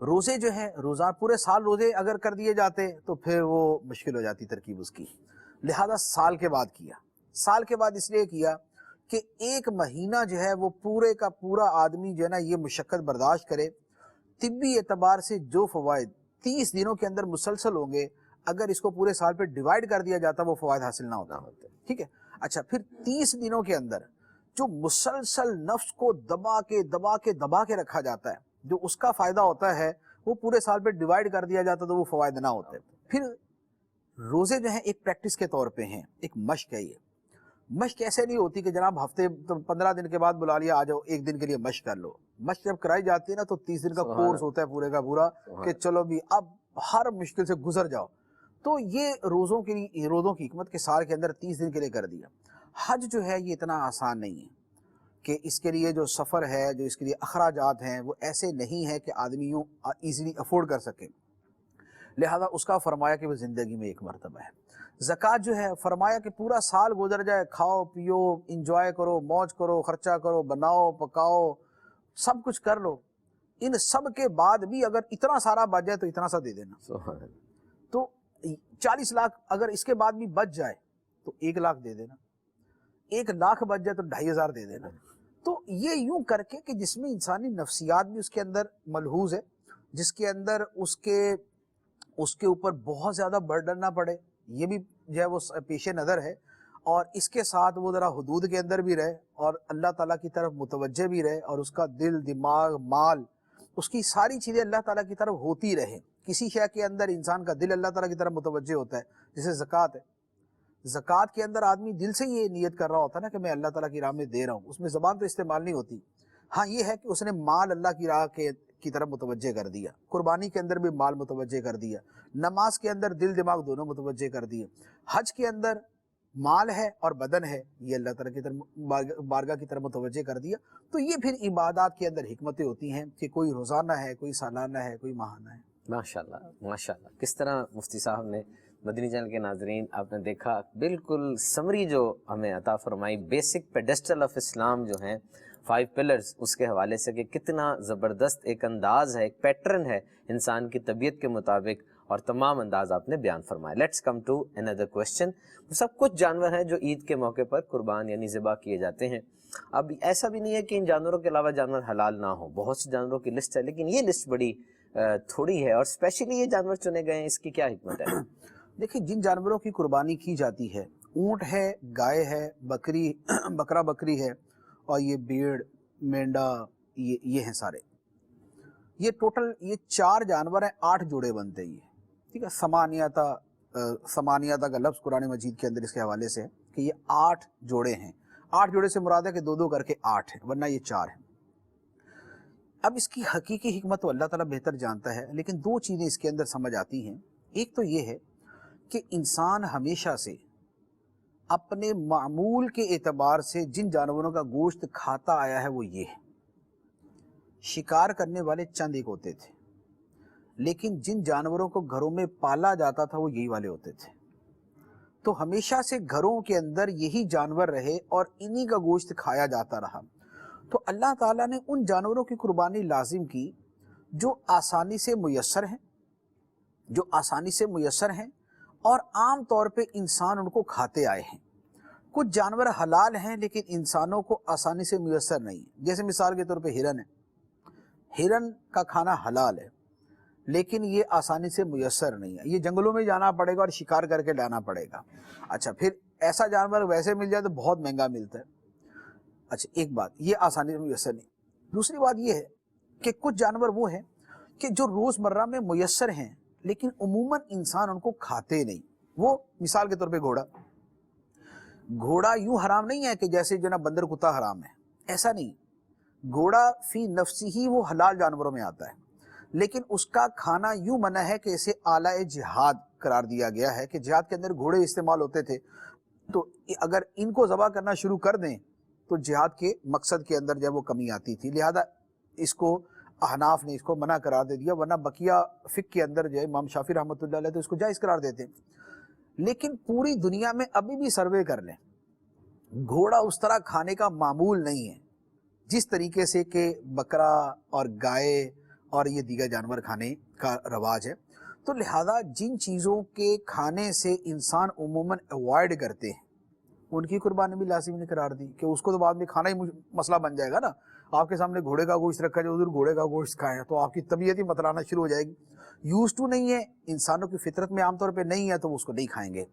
روزے جو ہیں روزہ پورے سال روزے اگر کر دیے جاتے تو پھر وہ مشکل ہو جاتی ترکیب اس کی، لہذا سال کے بعد کیا۔ سال کے بعد اس لیے کیا کہ ایک مہینہ جو ہے وہ پورے کا پورا آدمی جو ہے نا یہ مشقت برداشت کرے، طبی اعتبار سے جو فوائد 30 دنوں کے اندر مسلسل ہوں گے، اگر اس کو پورے سال پہ ڈیوائیڈ کر دیا جاتا وہ فوائد حاصل نہ ہوتا۔ ٹھیک ہے، اچھا پھر 30 دنوں کے اندر جو مسلسل نفس کو دبا کے رکھا جاتا ہے، جو اس کا فائدہ ہوتا ہے وہ پورے سال پہ ڈیوائیڈ کر دیا جاتا تو وہ فوائد نہ ہوتے۔ پھر روزے جو ہیں ایک پریکٹس کے طور پہ ہیں، ایک مشق ہے۔ یہ مشق ایسے نہیں ہوتی کہ جناب ہفتے 15 دن کے بعد بلا لیا آ جاؤ ایک دن کے لیے مشق کر لو۔ مشق جب کرائی جاتی ہے نا تو 30 دن کا کورس ہوتا ہے پورے کا پورا کہ چلو بھی اب ہر مشکل سے گزر جاؤ۔ تو یہ روزوں کی حکمت کے سال کے اندر 30 دن کے لیے کر دیا۔ حج جو ہے یہ اتنا آسان نہیں ہے کہ اس کے لیے جو سفر ہے، جو اس کے لیے اخراجات ہیں وہ ایسے نہیں ہے کہ آدمی یوں ایزیلی افورڈ کر سکے، لہذا اس کا فرمایا کہ وہ زندگی میں ایک مرتبہ ہے۔ زکوٰۃ جو ہے فرمایا کہ پورا سال گزر جائے، کھاؤ پیو انجوائے کرو، موج کرو، خرچہ کرو، بناؤ پکاؤ، سب کچھ کر لو، ان سب کے بعد بھی اگر اتنا سارا بچ جائے تو اتنا سا دے دینا۔ تو 40 لاکھ اگر اس کے بعد بھی بچ جائے تو 1 لاکھ دے دینا، 1 لاکھ بچ جائے تو 2500 دے دینا۔ تو یہ یوں کر کے کہ جس میں انسانی نفسیات بھی اس کے اندر ملحوظ ہے، جس کے اندر اس کے اوپر بہت زیادہ برڈن نہ پڑے، یہ بھی جو ہے وہ پیش نظر ہے، اور اس کے ساتھ وہ ذرا حدود کے اندر بھی رہے اور اللہ تعالیٰ کی طرف متوجہ بھی رہے، اور اس کا دل دماغ مال اس کی ساری چیزیں اللہ تعالیٰ کی طرف ہوتی رہیں۔ کسی شے کے اندر انسان کا دل اللہ تعالیٰ کی طرف متوجہ ہوتا ہے، جیسے زکوٰۃ ہے۔ زکوٰۃ کے اندر آدمی دل سے یہ نیت کر رہا ہوتا ہے نا کہ میں اللہ تعالیٰ کی راہ میں دے رہا ہوں، اس میں زبان تو استعمال نہیں ہوتی۔ ہاں یہ ہے کہ اس نے مال اللہ کی راہ کی طرف متوجہ کر دیا، قربانی کے اندر بھی مال متوجہ کر دیا، نماز کے اندر دل دماغ دونوں متوجہ کر دیے، حج کے اندر مال ہے اور بدن ہے یہ اللہ تعالیٰ کی طرف بارگاہ کی طرف متوجہ کر دیا۔ تو یہ پھر عبادات کے اندر حکمتیں ہوتی ہیں کہ کوئی روزانہ ہے، کوئی سالانہ ہے، کوئی ماہانہ ہے۔ ماشاءاللہ ماشاءاللہ، کس طرح مفتی صاحب نے مدنی چینل کے ناظرین آپ نے دیکھا بالکل سمری جو ہمیں عطا فرمائی، بیسک پیڈسٹل آف اسلام جو ہیں 5 پلرز، اس کے حوالے سے کہ کتنا زبردست ایک انداز ہے، ایک پیٹرن ہے انسان کی طبیعت کے مطابق، اور تمام انداز آپ نے بیان فرمائے۔ Let's come to another question۔ سب کچھ جانور ہیں جو عید کے موقع پر قربان یعنی ذبح کیے جاتے ہیں۔ اب ایسا بھی نہیں ہے کہ ان جانوروں کے علاوہ جانور حلال نہ ہوں، بہت سے جانوروں کی لسٹ ہے، لیکن یہ لسٹ بڑی تھوڑی ہے، اور اسپیشلی یہ جانور چنے گئے ہیں، اس کی کیا حکمت ہے؟ دیکھیں جن جانوروں کی قربانی کی جاتی ہے، اونٹ ہے، گائے ہے، بکرا بکری ہے، اور یہ بھیڑ مینڈا، یہ ہیں سارے، یہ ٹوٹل یہ 4 جانور ہیں، 8 جوڑے بنتے ہیں۔ یہ ٹھیک ہے، سمانیتا کا لفظ قرآن مجید کے اندر اس کے حوالے سے ہے کہ یہ 8 جوڑے ہیں۔ 8 جوڑے سے مراد ہے کہ 2 کر کے 8 ہیں، ورنہ یہ 4 ہیں۔ اب اس کی حقیقی حکمت تو اللہ تعالیٰ بہتر جانتا ہے، لیکن 2 چیزیں اس کے اندر سمجھ آتی ہیں۔ ایک تو یہ ہے کہ انسان ہمیشہ سے اپنے معمول کے اعتبار سے جن جانوروں کا گوشت کھاتا آیا ہے وہ یہ ہے۔ شکار کرنے والے چند ایک ہوتے تھے، لیکن جن جانوروں کو گھروں میں پالا جاتا تھا وہ یہی والے ہوتے تھے۔ تو ہمیشہ سے گھروں کے اندر یہی جانور رہے اور انہی کا گوشت کھایا جاتا رہا۔ تو اللہ تعالیٰ نے ان جانوروں کی قربانی لازم کی جو آسانی سے میسر ہیں اور عام طور پہ انسان ان کو کھاتے آئے ہیں۔ کچھ جانور حلال ہیں لیکن انسانوں کو آسانی سے میسر نہیں ہیں، جیسے مثال کے طور پہ ہرن ہے، ہرن کا کھانا حلال ہے لیکن یہ آسانی سے میسر نہیں ہے، یہ جنگلوں میں جانا پڑے گا اور شکار کر کے لانا پڑے گا۔ اچھا پھر ایسا جانور ویسے مل جائے تو بہت مہنگا ملتا ہے۔ اچھا ایک بات یہ آسانی سے میسر نہیں۔ دوسری بات یہ ہے کہ کچھ جانور وہ ہیں کہ جو روزمرہ میں میسر ہیں لیکن عموماً انسان ان کو کھاتے نہیں۔ وہ مثال کے طور پہ گھوڑا یوں حرام نہیں ہے کہ جیسے جو نا بندر کتا حرام ہے، ایسا نہیں۔ گھوڑا فی نفسی ہی وہ حلال جانوروں میں آتا ہے، لیکن اس کا کھانا یوں منع ہے کہ اسے اعلیٰ جہاد قرار دیا گیا ہے کہ جہاد کے اندر گھوڑے استعمال ہوتے تھے، تو اگر ان کو ذبح کرنا شروع کر دیں تو جہاد کے مقصد کے اندر جب وہ کمی آتی تھی، لہذا اس کو احناف نے اس کو منع قرار دے دیا، ورنہ بقیہ فقہ کے اندر جو ہے امام شافعی رحمۃ اللہ علیہ تو اس کو جائز قرار دیتے ہیں۔ لیکن پوری دنیا میں ابھی بھی سروے کر لیں، گھوڑا اس طرح کھانے کا معمول نہیں ہے جس طریقے سے کہ بکرا اور گائے اور یہ دیگر جانور کھانے کا رواج ہے. تو لہٰذا جن چیزوں کے کھانے سے انسان عموماً اوائڈ کرتے ہیں ان کی قربانی بھی لازمی نے قرار دی کہ اس کو تو بعد میں کھانا ہی مسئلہ بن جائے گا نا. آپ کے سامنے گھوڑے کا گوشت رکھا جائے ادھر گھوڑے کا گوشت کھائیں تو آپ کی طبیعت ہی متلانا شروع ہو جائے گی. یوز ٹو نہیں ہے, انسانوں کی فطرت میں عام طور پہ نہیں ہے, تو وہ اس کو نہیں کھائیں گے.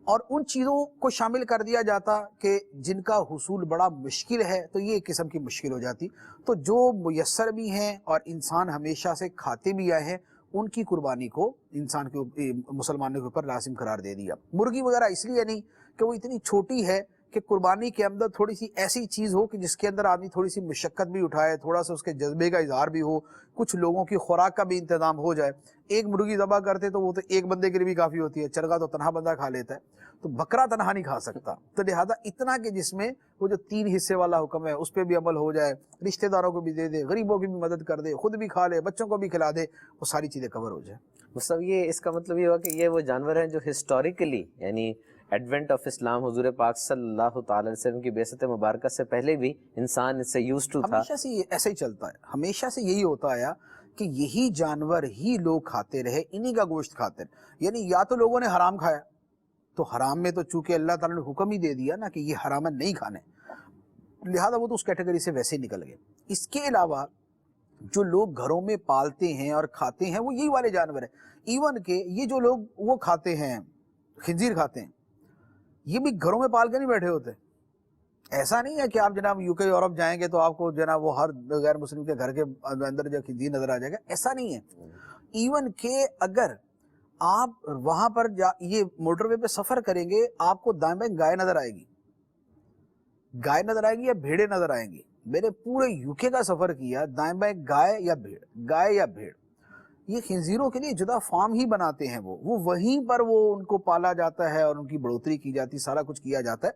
اور ان چیزوں کو شامل کر دیا جاتا کہ جن کا حصول بڑا مشکل ہے, تو یہ ایک قسم کی مشکل ہو جاتی. تو جو میسر بھی ہیں اور انسان ہمیشہ سے کھاتے بھی آئے ہیں ان کی قربانی کو انسان کے مسلمانوں کے اوپر لازم قرار دے دیا. مرغی وغیرہ اس لیے نہیں کہ وہ اتنی چھوٹی ہے کہ قربانی کے اندر تھوڑی سی ایسی چیز ہو کہ جس کے اندر آدمی تھوڑی سی مشقت بھی اٹھائے, تھوڑا سا اس کے جذبے کا اظہار بھی ہو, کچھ لوگوں کی خوراک کا بھی انتظام ہو جائے. ایک مرغی ذبح کرتے تو وہ تو ایک بندے کے لیے بھی کافی ہوتی ہے, چرگا تو تنہا بندہ کھا لیتا ہے, تو بکرا تنہا نہیں کھا سکتا. تو لہٰذا اتنا کہ جس میں وہ جو 3 حصے والا حکم ہے اس پہ بھی عمل ہو جائے, رشتہ داروں کو بھی دے دے, غریبوں کی بھی مدد کر دے, خود بھی کھا لے, بچوں کو بھی کھلا دے, وہ ساری چیزیں کور ہو جائے. مطلب یہ اس کا مطلب یہ ہوا کہ یہ وہ جانور ہیں جو ہسٹوریکلی یعنی ایڈونٹ آف اسلام حضور پاک صلی اللہ تعالی علیہ وسلم کی بعثت مبارکہ سے پہلے بھی انسان اس سے یوز ٹو تھا. ہمیشہ سے ایسا ہی چلتا ہے, ہمیشہ سے یہی ہوتا آیا کہ یہی جانور ہی لوگ کھاتے رہے, انہی کا گوشت کھاتے رہے. یعنی یا تو لوگوں نے حرام کھایا, تو حرام میں تو چونکہ اللہ تعالیٰ نے حکم ہی دے دیا نا کہ یہ حرام نہیں کھانے, لہذا وہ تو اس کیٹیگری سے ویسے ہی نکل گئے. اس کے علاوہ جو لوگ گھروں میں پالتے ہیں اور کھاتے ہیں وہ یہی والے جانور ہیں. ایون کہ یہ جو لوگ وہ کھاتے ہیں, خنزیر کھاتے ہیں, یہ بھی گھروں میں پال کے نہیں بیٹھے ہوتے. ایسا نہیں ہے کہ آپ جناب UK یورپ جائیں گے تو آپ کو جناب وہ ہر غیر مسلم کے گھر کے اندر جو خنزیر نظر آ جائے گا, ایسا نہیں ہے. ایون کہ اگر آپ وہاں پر یہ موٹر وے پہ سفر کریں گے, آپ کو دائیں بائیں گائے نظر آئے گی, گائے نظر آئے گی یا بھیڑیں نظر آئیں گی. میں نے پورے UK کا سفر کیا, دائیں بائیں گائے یا بھیڑ, گائے یا بھیڑ. یہ خنزیروں کے لیے جدا فارم ہی بناتے ہیں, وہ وہیں پر وہ ان کو پالا جاتا ہے اور ان کی بڑھوتری کی جاتی, سارا کچھ کیا جاتا ہے.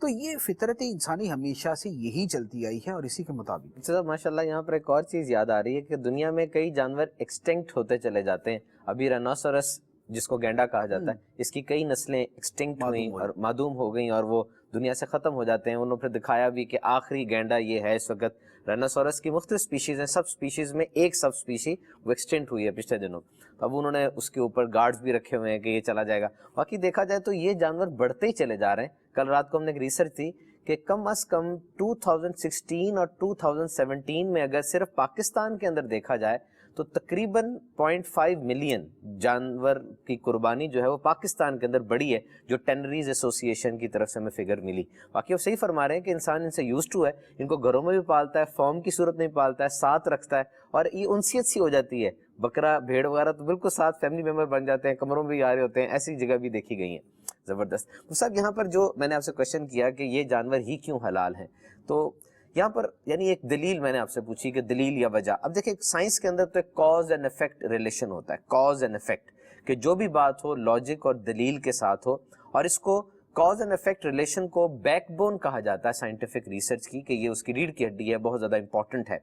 تو یہ فطرت انسانی ہمیشہ سے یہی چلتی آئی ہے اور اسی کے مطابق. ماشاءاللہ یہاں پر ایک اور چیز یاد آ رہی ہے کہ دنیا میں کئی جانور ایکسٹنکٹ ہوتے چلے جاتے ہیں. ابھی رینوسورس جس کو گینڈا کہا جاتا ہے, اس کی کئی نسلیں ایکسٹنکٹ ہوئیں اور معدوم ہو گئیں اور وہ دنیا سے ختم ہو جاتے ہیں. انہوں نے پھر دکھایا بھی کہ آخری گینڈا یہ ہے اس وقت. رینوسورس کی مختلف سپیشیز ہیں, سب سپیشیز میں ایک سب سپیشی وہ ایکسٹینٹ ہوئی ہے پچھلے دنوں. اب انہوں نے اس کے اوپر گارڈز بھی رکھے ہوئے ہیں کہ یہ چلا جائے گا. باقی دیکھا جائے تو یہ جانور بڑھتے ہی چلے جا رہے ہیں. کل رات کو ہم نے ایک ریسرچ تھی کہ کم از کم 2016 اور 2017 میں اگر صرف پاکستان کے اندر دیکھا جائے تو تقریباً 0.5 ملین جانور کی قربانی جو ہے وہ پاکستان کے اندر بڑی ہے, جو ٹینریز ایسوسی ایشن کی طرف سے ہمیں فگر ملی. باقی وہ صحیح فرما رہے ہیں کہ انسان ان سے یوز ٹو ہے, ان کو گھروں میں بھی پالتا ہے, فارم کی صورت میں بھی پالتا ہے, ساتھ رکھتا ہے, اور یہ انسیت سی ہو جاتی ہے. بکرا بھیڑ وغیرہ تو بالکل ساتھ فیملی ممبر بن جاتے ہیں, کمروں میں بھی آ رہے ہوتے ہیں, ایسی جگہ بھی دیکھی گئی ہیں. زبردست. صاحب یہاں پر جو میں نے آپ سے کوشچن کیا کہ یہ جانور ہی کیوں حلال ہیں, تو یہاں پر یعنی ایک دلیل میں نے آپ سے پوچھی کہ دلیل یا وجہ. اب دیکھیں سائنس کے اندر تو ایک کاز اینڈ افیکٹ ریلیشن ہوتا ہے, کاز اینڈ افیکٹ, کہ جو بھی بات ہو لاجک اور دلیل کے ساتھ ہو, اور اس کو کاز اینڈ افیکٹ ریلیشن کو بیک بون کہا جاتا ہے سائنٹیفک ریسرچ کی, کہ یہ اس کی ریڑھ کی ہڈی ہے, بہت زیادہ امپورٹنٹ ہے.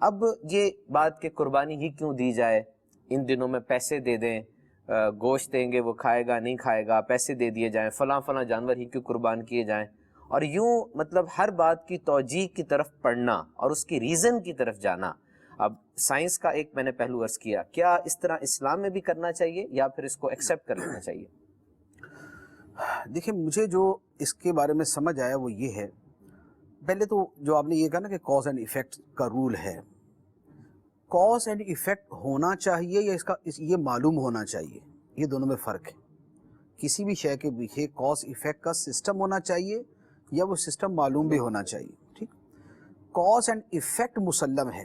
اب یہ بات کہ قربانی ہی کیوں دی جائے, ان دنوں میں پیسے دے دیں, گوشت دیں گے وہ کھائے گا نہیں کھائے گا, پیسے دے دیے جائیں, فلاں فلاں جانور ہی کیوں قربان کیے جائیں, اور یوں مطلب ہر بات کی توجیہ کی طرف پڑھنا اور اس کی ریزن کی طرف جانا. اب سائنس کا ایک میں نے پہلو عرض کیا, کیا اس طرح اسلام میں بھی کرنا چاہیے یا پھر اس کو ایکسیپٹ کر لینا چاہیے؟ دیکھیں مجھے جو اس کے بارے میں سمجھ آیا وہ یہ ہے, پہلے تو جو آپ نے یہ کہا نا کہ کاز اینڈ ایفیکٹ کا رول ہے, کاز اینڈ ایفیکٹ ہونا چاہیے یا اس کا یہ معلوم ہونا چاہیے, یہ دونوں میں فرق ہے. کسی بھی شے کے پیچھے کاز ایفیکٹ کا سسٹم ہونا چاہیے یا وہ سسٹم معلوم بھی ہونا چاہیے. ٹھیک, کاز اینڈ ایفیکٹ مسلم ہے,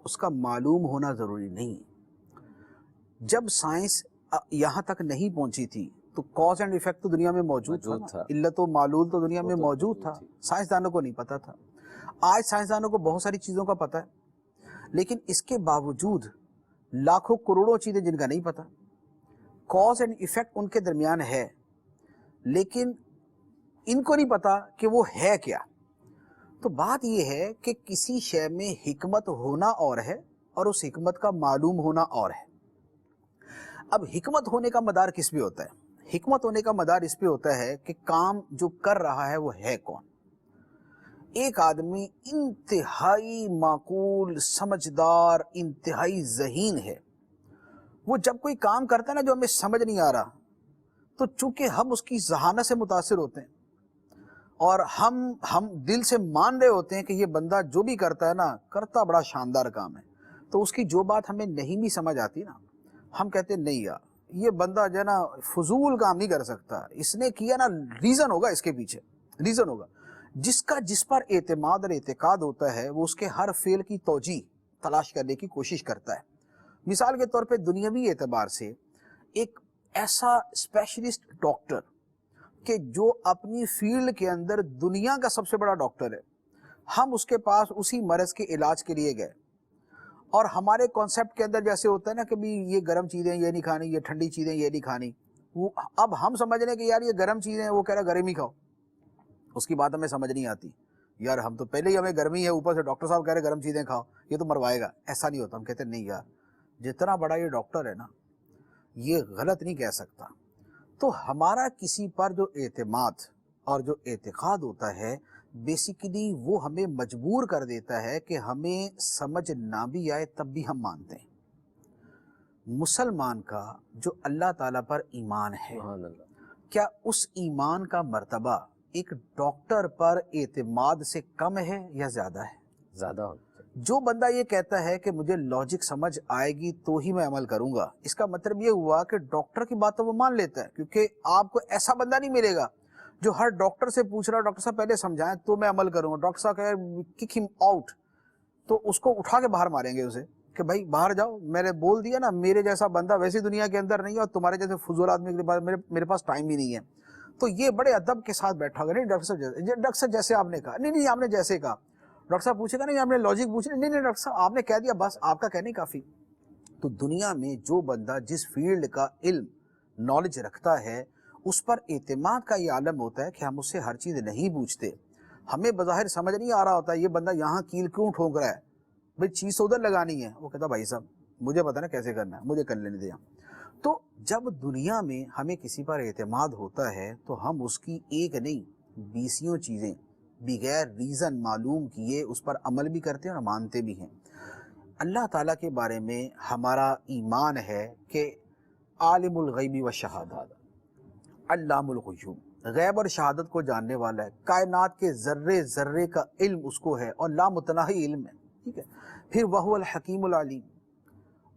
اس کا معلوم ہونا ضروری نہیں. جب سائنس یہاں تک نہیں پہنچی تھی تو کاز اینڈ ایفیکٹ تو دنیا میں موجود تھا, علت و معلول تو دنیا میں موجود تھا, سائنسدانوں کو نہیں پتا تھا. آج سائنسدانوں کو بہت ساری چیزوں کا پتہ ہے, لیکن اس کے باوجود لاکھوں کروڑوں چیزیں جن کا نہیں پتا. کاز اینڈ ایفیکٹ ان کے درمیان ہے, لیکن ان کو نہیں پتا کہ وہ ہے کیا. تو بات یہ ہے کہ کسی شے میں حکمت ہونا اور ہے اور اس حکمت کا معلوم ہونا اور ہے. اب حکمت ہونے کا مدار کس پہ ہوتا ہے؟ حکمت ہونے کا مدار اس پہ ہوتا ہے کہ کام جو کر رہا ہے وہ ہے کون. ایک آدمی انتہائی معقول، سمجھدار، انتہائی ذہین ہے، وہ جب کوئی کام کرتا ہے نا جو ہمیں سمجھ نہیں آ رہا، تو چونکہ ہم اس کی ذہانت سے متاثر ہوتے ہیں اور ہم دل سے مان رہے ہوتے ہیں کہ یہ بندہ جو بھی کرتا ہے نا، کرتا بڑا شاندار کام ہے، تو اس کی جو بات ہمیں نہیں بھی سمجھ آتی نا، ہم کہتے ہیں نہیں یار یہ بندہ جو ہے نا فضول کام نہیں کر سکتا، اس نے کیا نا ریزن ہوگا، اس کے پیچھے ریزن ہوگا۔ جس پر اعتماد اور اعتقاد ہوتا ہے وہ اس کے ہر فعل کی توجیہ تلاش کرنے کی کوشش کرتا ہے۔ مثال کے طور پہ دنیاوی اعتبار سے ایک ایسا اسپیشلسٹ ڈاکٹر کہ جو اپنی فیلڈ کے اندر دنیا کا سب سے بڑا ڈاکٹر ہے، ہم اس کے پاس اسی مرض کے علاج کے لیے گئے، اور ہمارے کانسیپٹ کے اندر جیسے ہوتا ہے نا کہ بھی یہ گرم چیزیں یہ نہیں کھانی، یہ ٹھنڈی چیزیں یہ نہیں کھانی، وہ اب ہم سمجھ رہے ہیں کہ یار یہ گرم چیزیں ہیں، وہ کہہ رہا گرم ہی کھاؤ، اس کی بات ہمیں سمجھ نہیں آتی، یار ہم تو پہلے ہی ہمیں گرمی ہے، اوپر سے ڈاکٹر صاحب کہہ رہے گرم چیزیں کھاؤ، یہ تو مروائے گا، ایسا نہیں ہوتا۔ ہم کہتے ہیں نہیں یار جتنا بڑا یہ ڈاکٹر ہے نا یہ غلط نہیں کہہ سکتا۔ تو ہمارا کسی پر جو اعتماد اور جو اعتقاد ہوتا ہے بیسیکلی وہ ہمیں مجبور کر دیتا ہے کہ ہمیں سمجھ نہ بھی آئے تب بھی ہم مانتے ہیں۔ مسلمان کا جو اللہ تعالیٰ پر ایمان ہے، کیا اس ایمان کا مرتبہ ایک ڈاکٹر پر اعتماد سے کم ہے یا زیادہ ہے؟ زیادہ ہوتا ہے۔ جو بندہ یہ کہتا ہے کہ مجھے لاجک سمجھ آئے گی تو ہی میں عمل کروں گا، اس کا مطلب یہ ہوا کہ ڈاکٹر کی بات تو وہ مان لیتا ہے، کیونکہ آپ کو ایسا بندہ نہیں ملے گا جو ہر ڈاکٹر سے پوچھ رہا ڈاکٹر صاحب پہلے سمجھائیں تو میں عمل کروں گا، ڈاکٹر صاحب کہے کک ہم آؤٹ، تو اس کو اٹھا کے باہر ماریں گے اسے کہ بھائی باہر جاؤ، میں نے بول دیا نا میرے جیسا بندہ ویسی دنیا کے اندر نہیں ہے، اور تمہارے جیسے فضول آدمی کے پاس میرے پاس ٹائم ہی نہیں ہے۔ تو یہ بڑے ادب کے ساتھ بیٹھا ہوگا، نہیں ڈاکٹر صاحب جیسے آپ نے کہا، نہیں آپ نے جیسے کہا، ڈاکٹر صاحب پوچھے گا نہیں آپ نے لاجک پوچھے، نہیں ڈاکٹر صاحب آپ نے کہہ دیا بس آپ کا کہنے کافی۔ تو دنیا میں جو بندہ جس فیلڈ کا علم نالج رکھتا ہے اس پر اعتماد کا یہ عالم ہوتا ہے کہ ہم اس سے ہر چیز نہیں پوچھتے، ہمیں بظاہر سمجھ نہیں آ رہا ہوتا ہے یہ بندہ یہاں کیل کیوں ٹھونک رہا ہے، بھائی چیز تو ادھر لگانی ہے، وہ کہتا بھائی صاحب مجھے پتا نا کیسے کرنا ہے، مجھے کر لینے دیا۔ تو جب دنیا میں ہمیں کسی پر اعتماد ہوتا ہے تو ہم اس کی ایک نہیں بیسیوں چیزیں بغیر ریزن معلوم کیے اس پر عمل بھی کرتے ہیں اور مانتے بھی ہیں۔ اللہ تعالیٰ کے بارے میں ہمارا ایمان ہے کہ عالم الغیب و شہادت، علام الغیوب، غیب اور شہادت کو جاننے والا ہے، کائنات کے ذرے ذرے کا علم اس کو ہے اور لامتناہی علم ہے، ٹھیک ہے۔ پھر وہو الحکیم العلیم،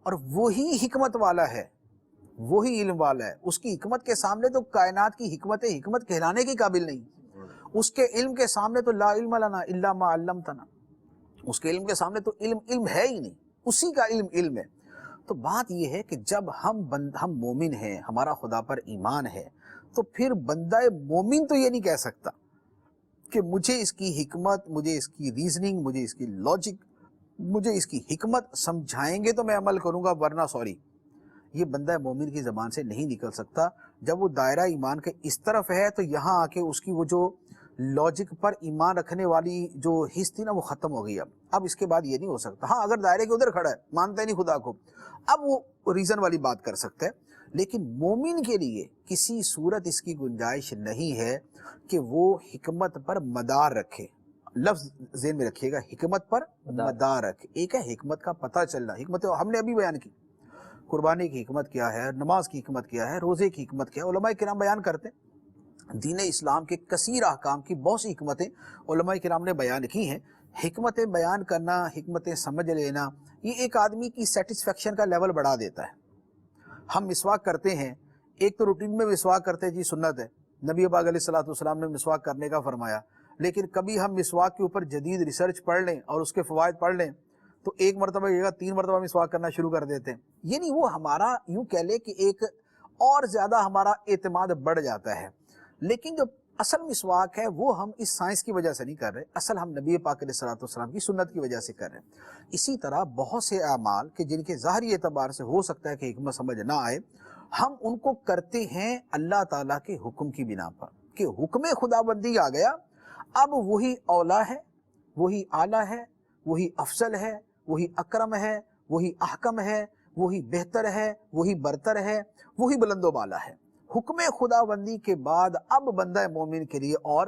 اور وہی حکمت والا ہے، وہی علم والا ہے، اس کی حکمت کے سامنے تو کائنات کی حکمت کہلانے کے قابل نہیں، اس کے علم کے سامنے تو لا علم لنا الا ما علمتنا، اس کے علم کے سامنے تو علم ہے ہی نہیں، اسی کا علم ہے۔ تو بات یہ ہے کہ جب ہم مومن ہیں، ہمارا خدا پر ایمان ہے، تو پھر بندہ مومن تو یہ نہیں کہہ سکتا کہ مجھے اس کی حکمت، مجھے اس کی ریزننگ، مجھے اس کی لاجک، مجھے اس کی حکمت سمجھائیں گے تو میں عمل کروں گا ورنہ سوری، یہ بندہ مومن کی زبان سے نہیں نکل سکتا۔ جب وہ دائرہ ایمان کے اس طرف ہے تو یہاں آ کے اس کی وہ جو لاجک پر ایمان رکھنے والی جو حص تھی نا وہ ختم ہو گئی۔ اب اس کے بعد یہ نہیں ہو سکتا، ہاں اگر دائرے کے ادھر کھڑا ہے، مانتا ہے نہیں خدا کو، اب وہ ریزن والی بات کر سکتا ہے، لیکن مومن کے لیے کسی صورت اس کی گنجائش نہیں ہے کہ وہ حکمت پر مدار رکھے۔ لفظ ذہن میں رکھیے گا، حکمت پر مدار رکھے۔ ایک ہے حکمت کا پتہ چلنا، حکمت ہم نے ابھی بیان کی، قربانی کی حکمت کیا ہے، نماز کی حکمت کیا ہے، روزے کی حکمت کیا ہے، علماء کرام بیان کرتے ہیں۔ دین اسلام کے کثیر احکام کی بہت سی حکمتیں علماء کرام نے بیان کی ہیں۔ حکمتیں بیان کرنا، حکمتیں سمجھ لینا، یہ ایک آدمی کی سیٹسفیکشن کا لیول بڑھا دیتا ہے۔ ہم مسواک کرتے ہیں، ایک تو روٹین میں مسواک کرتے ہیں، جی سنت ہے، نبی پاک علیہ الصلوۃ والسلام نے مسواک کرنے کا فرمایا، لیکن کبھی ہم مسواک کے اوپر جدید ریسرچ پڑھ لیں اور اس کے فوائد پڑھ لیں تو ایک مرتبہ یہ 3 مرتبہ مسواک کرنا شروع کر دیتے ہیں، یعنی وہ ہمارا یوں کہہ لے کہ ایک اور زیادہ ہمارا اعتماد بڑھ جاتا ہے۔ لیکن جو اصل مسواک ہے وہ ہم اس سائنس کی وجہ سے نہیں کر رہے، اصل ہم نبی پاک علیہ الصلوۃ والسلام کی سنت کی وجہ سے کر رہے ہیں۔ اسی طرح بہت سے اعمال کہ جن کے ظاہری اعتبار سے ہو سکتا ہے کہ حکمت سمجھ نہ آئے، ہم ان کو کرتے ہیں اللہ تعالیٰ کے حکم کی بنا پر، کہ حکم خدا بندی آ گیا، اب وہی اولا ہے، وہی اعلیٰ ہے، وہی افضل ہے، وہی اکرم ہے، وہی احکم ہے، وہی بہتر ہے، وہی برتر ہے، وہی بلند و بالا ہے۔ حکم خدا بندی کے بعد اب بندہ مومن کے لیے اور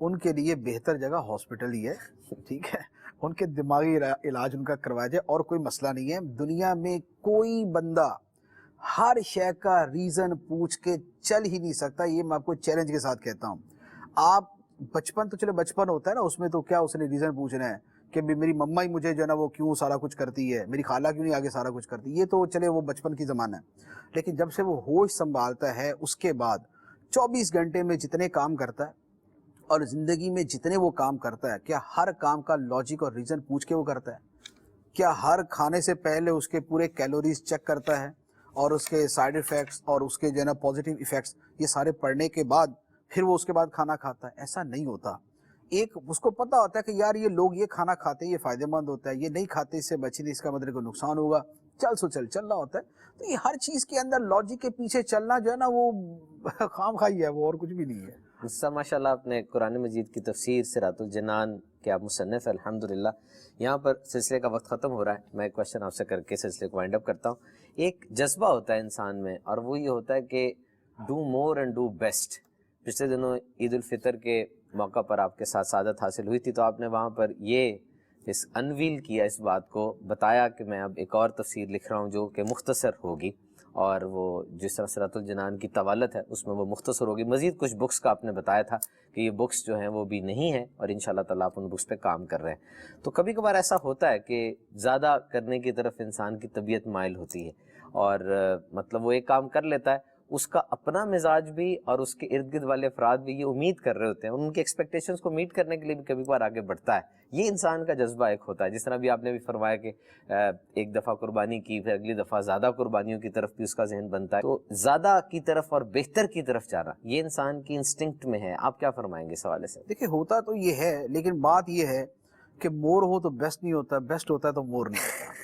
ان کے لیے بہتر جگہ ہاسپٹل ہی ہے، ٹھیک ہے، ان کے دماغی علاج ان کا کروایا جائے، اور کوئی مسئلہ نہیں ہے۔ دنیا میں کوئی بندہ ہر شے کا ریزن پوچھ کے چل ہی نہیں سکتا، یہ میں آپ کو چیلنج کے ساتھ کہتا ہوں۔ آپ بچپن تو چلے بچپن ہوتا ہے نا، اس میں تو کیا اس نے ریزن پوچھنا ہے کہ میری مما ہی مجھے جو ہے نا وہ کیوں سارا کچھ کرتی ہے، میری خالہ کیوں نہیں آگے سارا کچھ کرتی، یہ تو چلے وہ بچپن کی زمانہ ہے۔ لیکن جب سے وہ ہوش سنبھالتا ہے اس کے بعد 24 گھنٹے میں جتنے کام کرتا ہے اور زندگی میں جتنے وہ کام کرتا ہے، کیا ہر کام کا لاجک اور ریزن پوچھ کے وہ کرتا ہے؟ کیا ہر کھانے سے پہلے اس کے پورے کیلوریز چیک کرتا ہے اور اس کے سائیڈ ایفیکٹس اور اس کے جو ہے نا پازیٹیو ایفیکٹس یہ سارے پڑھنے کے بعد پھر وہ اس کے بعد کھانا کھاتا ہے؟ ایسا نہیں ہوتا۔ ایک اس کو پتہ ہوتا ہے کہ یار یہ لوگ یہ کھانا کھاتے ہیں، یہ فائدہ مند ہوتا ہے، یہ نہیں کھاتے اس سے بچنے، اس کا مطلب کو نقصان ہوگا، چل رہا ہوتا ہے۔ تو یہ ہر چیز کے اندر لاجک کے پیچھے چلنا جو ہے نا وہ خام خواہی ہے، وہ اور کچھ بھی نہیں ہے۔ ماشاء اللہ آپ نے قرآن مجید کی تفسیر صراط الجنان کے آپ مصنف الحمدللہ۔ یہاں پر سلسلے کا وقت ختم ہو رہا ہے، میں ایک کوشچن آپ سے کر کے سلسلے کو وائنڈ اپ کرتا ہوں۔ ایک جذبہ ہوتا ہے انسان میں، اور وہ یہ ہوتا ہے کہ do more and do best. پچھلے دنوں عید الفطر کے موقع پر آپ کے ساتھ سعادت حاصل ہوئی تھی، تو آپ نے وہاں پر یہ انویل کیا، اس بات کو بتایا کہ میں اب ایک اور تفسیر لکھ رہا ہوں جو کہ مختصر ہوگی، اور وہ جس طرح صراط الجنان کی طوالت ہے اس میں وہ مختصر ہوگی۔ مزید کچھ بکس کا آپ نے بتایا تھا کہ یہ بکس جو ہیں وہ بھی نہیں ہیں، اور انشاءاللہ تعالیٰ آپ ان بکس پہ کام کر رہے ہیں۔ تو کبھی کبھار ایسا ہوتا ہے کہ زیادہ کرنے کی طرف انسان کی طبیعت مائل ہوتی ہے، اور مطلب وہ ایک کام کر لیتا ہے، اس کا اپنا مزاج بھی اور اس کے ارد گرد والے افراد بھی یہ امید کر رہے ہوتے ہیں، ان کی ایکسپیکٹیشنز کو میٹ کرنے کے لیے بھی کبھی کبھار آگے بڑھتا ہے۔ یہ انسان کا جذبہ ایک ہوتا ہے، جس طرح بھی آپ نے بھی فرمایا کہ ایک دفعہ قربانی کی، پھر اگلی دفعہ زیادہ قربانیوں کی طرف بھی اس کا ذہن بنتا ہے، تو زیادہ کی طرف اور بہتر کی طرف جانا یہ انسان کی انسٹنکٹ میں ہے۔ آپ کیا فرمائیں گے اس حوالے سے؟ دیکھیں ہوتا تو یہ ہے، لیکن بات یہ ہے کہ مور ہو تو بیسٹ نہیں ہوتا، بیسٹ ہوتا ہے تو مور نہیں ہوتا،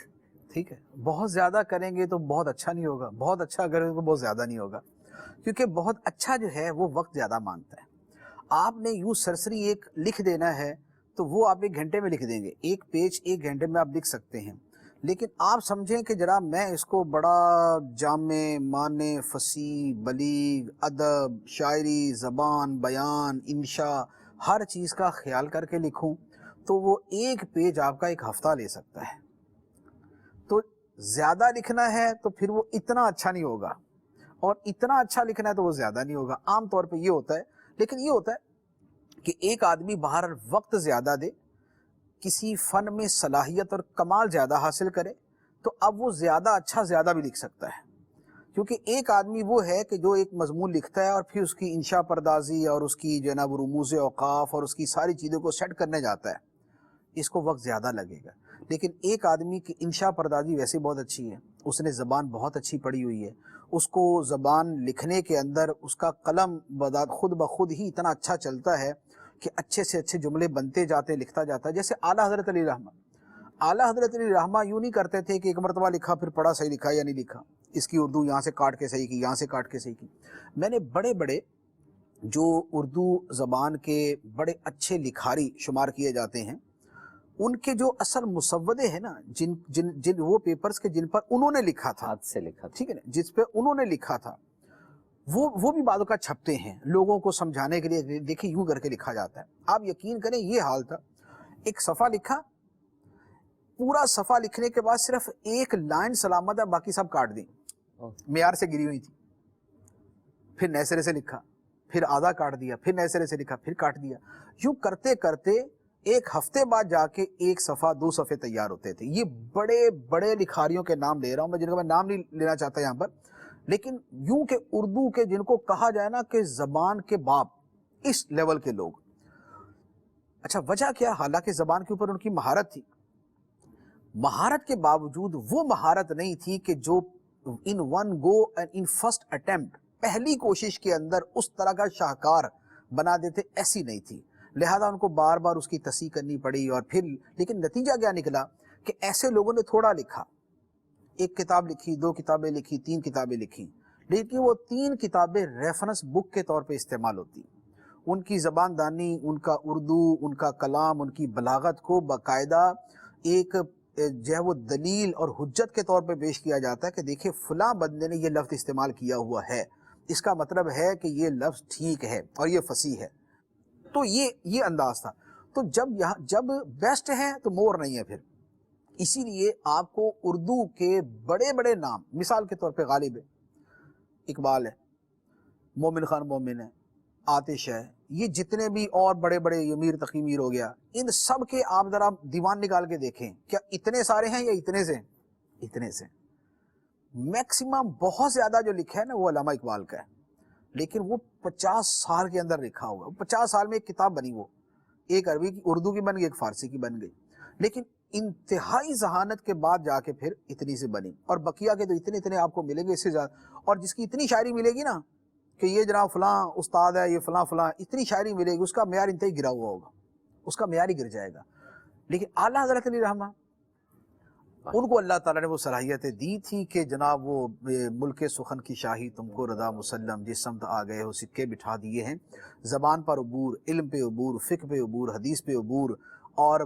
ٹھیک ہے۔ بہت زیادہ کریں گے تو بہت اچھا نہیں ہوگا، بہت اچھا کریں گے تو بہت زیادہ نہیں ہوگا، کیونکہ بہت اچھا جو ہے وہ وقت زیادہ مانگتا ہے۔ آپ نے یوں سرسری ایک لکھ دینا ہے تو وہ آپ 1 گھنٹے میں لکھ دیں گے، ایک پیج 1 گھنٹے میں آپ لکھ سکتے ہیں، لیکن آپ سمجھیں کہ جناب میں اس کو بڑا جامع، معنی، فصیح، بلیغ، ادب، شاعری، زبان، بیان، انشاء، ہر چیز کا خیال کر کے لکھوں تو وہ 1 پیج آپ کا 1 ہفتہ لے سکتا ہے۔ تو زیادہ لکھنا ہے تو پھر وہ اتنا اچھا نہیں ہوگا، اور اتنا اچھا لکھنا ہے تو وہ زیادہ نہیں ہوگا۔ عام طور پہ یہ ہوتا ہے، لیکن یہ ہوتا ہے کہ ایک آدمی باہر وقت زیادہ دے، کسی فن میں صلاحیت اور کمال زیادہ حاصل کرے، تو اب وہ زیادہ اچھا زیادہ بھی لکھ سکتا ہے۔ کیونکہ ایک آدمی وہ ہے کہ جو ایک مضمون لکھتا ہے اور پھر اس کی انشاء پردازی اور اس کی جو ہے نا وہ رموز اوقاف اور اس کی ساری چیزوں کو سیٹ کرنے جاتا ہے، اس کو وقت زیادہ لگے گا۔ لیکن ایک آدمی کی انشاء پردازی ویسے بہت اچھی ہے، اس نے زبان بہت اچھی پڑھی ہوئی ہے، اس کو زبان لکھنے کے اندر اس کا قلم خود بخود ہی اتنا اچھا چلتا ہے کہ اچھے سے اچھے جملے بنتے جاتے، لکھتا جاتا ہے۔ جیسے اعلیٰ حضرت علی رحمہ، اعلیٰ حضرت علی رحمہ یوں نہیں کرتے تھے کہ ایک مرتبہ لکھا پھر پڑھا صحیح لکھا یا نہیں لکھا، اس کی اردو یہاں سے کاٹ کے صحیح کی، یہاں سے کاٹ کے صحیح کی۔ میں نے بڑے بڑے جو اردو زبان کے بڑے اچھے لکھاری شمار کیے جاتے ہیں، ان کے جو اصل مسودے ہیں نا، جن وہ پیپرز کے جن پر انہوں نے لکھا تھا، ہاتھ سے لکھا تھا، ٹھیک ہے نا، جس پہ انہوں نے لکھا تھا، وہ بھی بعض اوقات چھپتے ہیں لوگوں کو سمجھانے کے لیے، دیکھیں یوں کر کے لکھا جاتا ہے۔ آپ یقین کریں یہ حال تھا، ایک صفحہ لکھا، پورا صفحہ لکھنے کے بعد صرف 1 لائن سلامت ہے، باقی سب کاٹ دی، معیار سے گری ہوئی تھی، پھر نئے سرے سے لکھا، پھر آدھا کاٹ دیا، پھر نئے سرے سے لکھا، پھر کاٹ دیا، یوں کرتے کرتے 1 ہفتے بعد جا کے 1 صفحہ 2 صفحے تیار ہوتے تھے۔ یہ بڑے بڑے لکھاریوں کے نام لے رہا ہوں میں، جن کا میں نام نہیں لینا چاہتا یہاں پر، لیکن یوں کہ اردو کے جن کو کہا جائے نا کہ زبان کے باپ، اس لیول کے لوگ۔ اچھا وجہ کیا؟ حالانکہ زبان کے اوپر ان کی مہارت تھی، مہارت کے باوجود وہ مہارت نہیں تھی کہ جو in one go and in first attempt, پہلی کوشش کے اندر اس طرح کا شاہکار بنا دیتے، ایسی نہیں تھی، لہذا ان کو بار بار اس کی تصحیح کرنی پڑی، اور پھر لیکن نتیجہ کیا نکلا کہ ایسے لوگوں نے تھوڑا لکھا، 1 کتاب لکھی، 2 کتابیں لکھی، 3 کتابیں لکھی، لیکن وہ 3 کتابیں ریفرنس بک کے طور پہ استعمال ہوتی، ان کی زبان دانی، ان کا اردو، ان کا کلام، ان کی بلاغت کو باقاعدہ ایک جو ہے وہ دلیل اور حجت کے طور پہ پیش کیا جاتا ہے کہ دیکھیں فلاں بندے نے یہ لفظ استعمال کیا ہوا ہے، اس کا مطلب ہے کہ یہ لفظ ٹھیک ہے اور یہ فصیح ہے۔ تو یہ انداز تھا. تو جب بیسٹ ہے تو مور نہیں ہے پھر. اسی لیے آپ کو اردو کے بڑے بڑے نام، مثال کے طور پہ غالب ہے، اقبال ہے، مومن خان مومن ہے، آتش ہے، یہ جتنے بھی اور بڑے بڑے، میر تقی میر ہو گیا، ان سب کے آپ ذرا دیوان نکال کے دیکھیں، کیا اتنے سارے ہیں یا اتنے سے؟ اتنے سے. میکسیمم بہت زیادہ جو لکھا ہے نا وہ علامہ اقبال کا ہے، لیکن وہ 50 سال کے اندر لکھا ہوا. 50 سال میں ایک کتاب بنی، وہ ایک عربی کی، اردو کی بن گئی، ایک فارسی کی بن گئی، لیکن انتہائی ذہانت کے بعد جا کے پھر اتنی سے بنی. اور بقیہ کے تو اتنے آپ کو ملیں گے اس سے زیادہ. اور جس کی اتنی شاعری ملے گی نا کہ یہ جناب فلاں استاد ہے، یہ فلاں اتنی شاعری ملے گی، اس کا معیار انتہائی گرا ہوا ہوگا، اس کا معیار ہی گر جائے گا. لیکن اعلیٰ حضرت علیہ رحمہ، ان کو اللہ تعالیٰ نے وہ صلاحیتیں دی تھی کہ جناب وہ ملک سخن کی شاہی تم کو رضا مسلم، جس سمت آ گئے ہو سکے بٹھا دیے ہیں. زبان پر عبور، علم پہ عبور، فقہ پہ عبور، حدیث پہ عبور، اور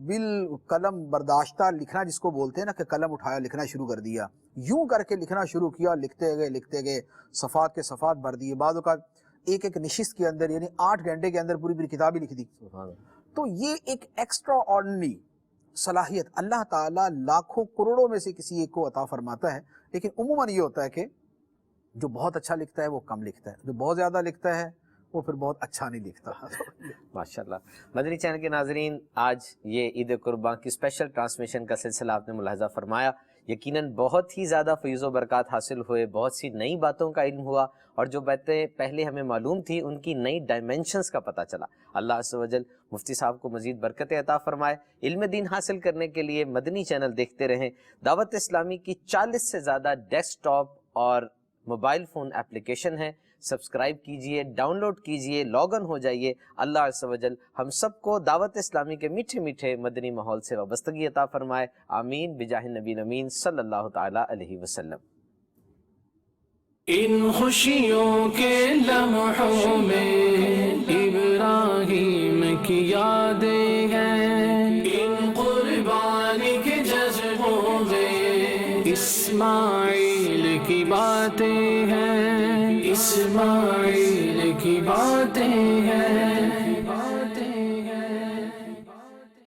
بالقلم برداشتہ لکھنا جس کو بولتے ہیں نا، کہ قلم اٹھایا لکھنا شروع کر دیا، یوں کر کے لکھنا شروع کیا، لکھتے گئے صفحات کے صفحات بھر دیے. بعض اوقات ایک نشست کے اندر، یعنی 8 گھنٹے کے اندر پوری کتاب ہی لکھ دی. تو یہ ایک ایکسٹرا آرڈنری صلاحیت اللہ تعالیٰ لاکھوں کروڑوں میں سے کسی ایک کو عطا فرماتا ہے. لیکن عموماً یہ ہوتا ہے کہ جو بہت اچھا لکھتا ہے وہ کم لکھتا ہے، جو بہت زیادہ لکھتا ہے وہ پھر بہت اچھا نہیں لکھتا. ماشاءاللہ. مدنی چینل کے ناظرین، آج یہ عید قربان کی اسپیشل ٹرانسمیشن کا سلسلہ آپ نے ملاحظہ فرمایا. یقیناً بہت ہی زیادہ فیض و برکات حاصل ہوئے، بہت سی نئی باتوں کا علم ہوا، اور جو باتیں پہلے ہمیں معلوم تھی ان کی نئی ڈائمینشنز کا پتہ چلا. اللہ عز و جل مفتی صاحب کو مزید برکتیں عطا فرمائے. علم دین حاصل کرنے کے لیے مدنی چینل دیکھتے رہیں. دعوت اسلامی کی 40 سے زیادہ ڈیسک ٹاپ اور موبائل فون اپلیکیشن ہے. سبسکرائب کیجئے، ڈاؤن لوڈ کیجئے، لاگ ان ہو جائیے. اللہ عز و جل ہم سب کو دعوت اسلامی کے میٹھے میٹھے مدنی ماحول سے وابستگی عطا فرمائے. آمین بجاہ نبی امین صلی اللہ تعالی علیہ وسلم. ان خوشیوں کے لمحوں میں ابراہیم کی یادیں ہیں، ان قربانی کے جذبوں میں اسماعیل کی باتیں ہیں، اسماعیل کی باتیں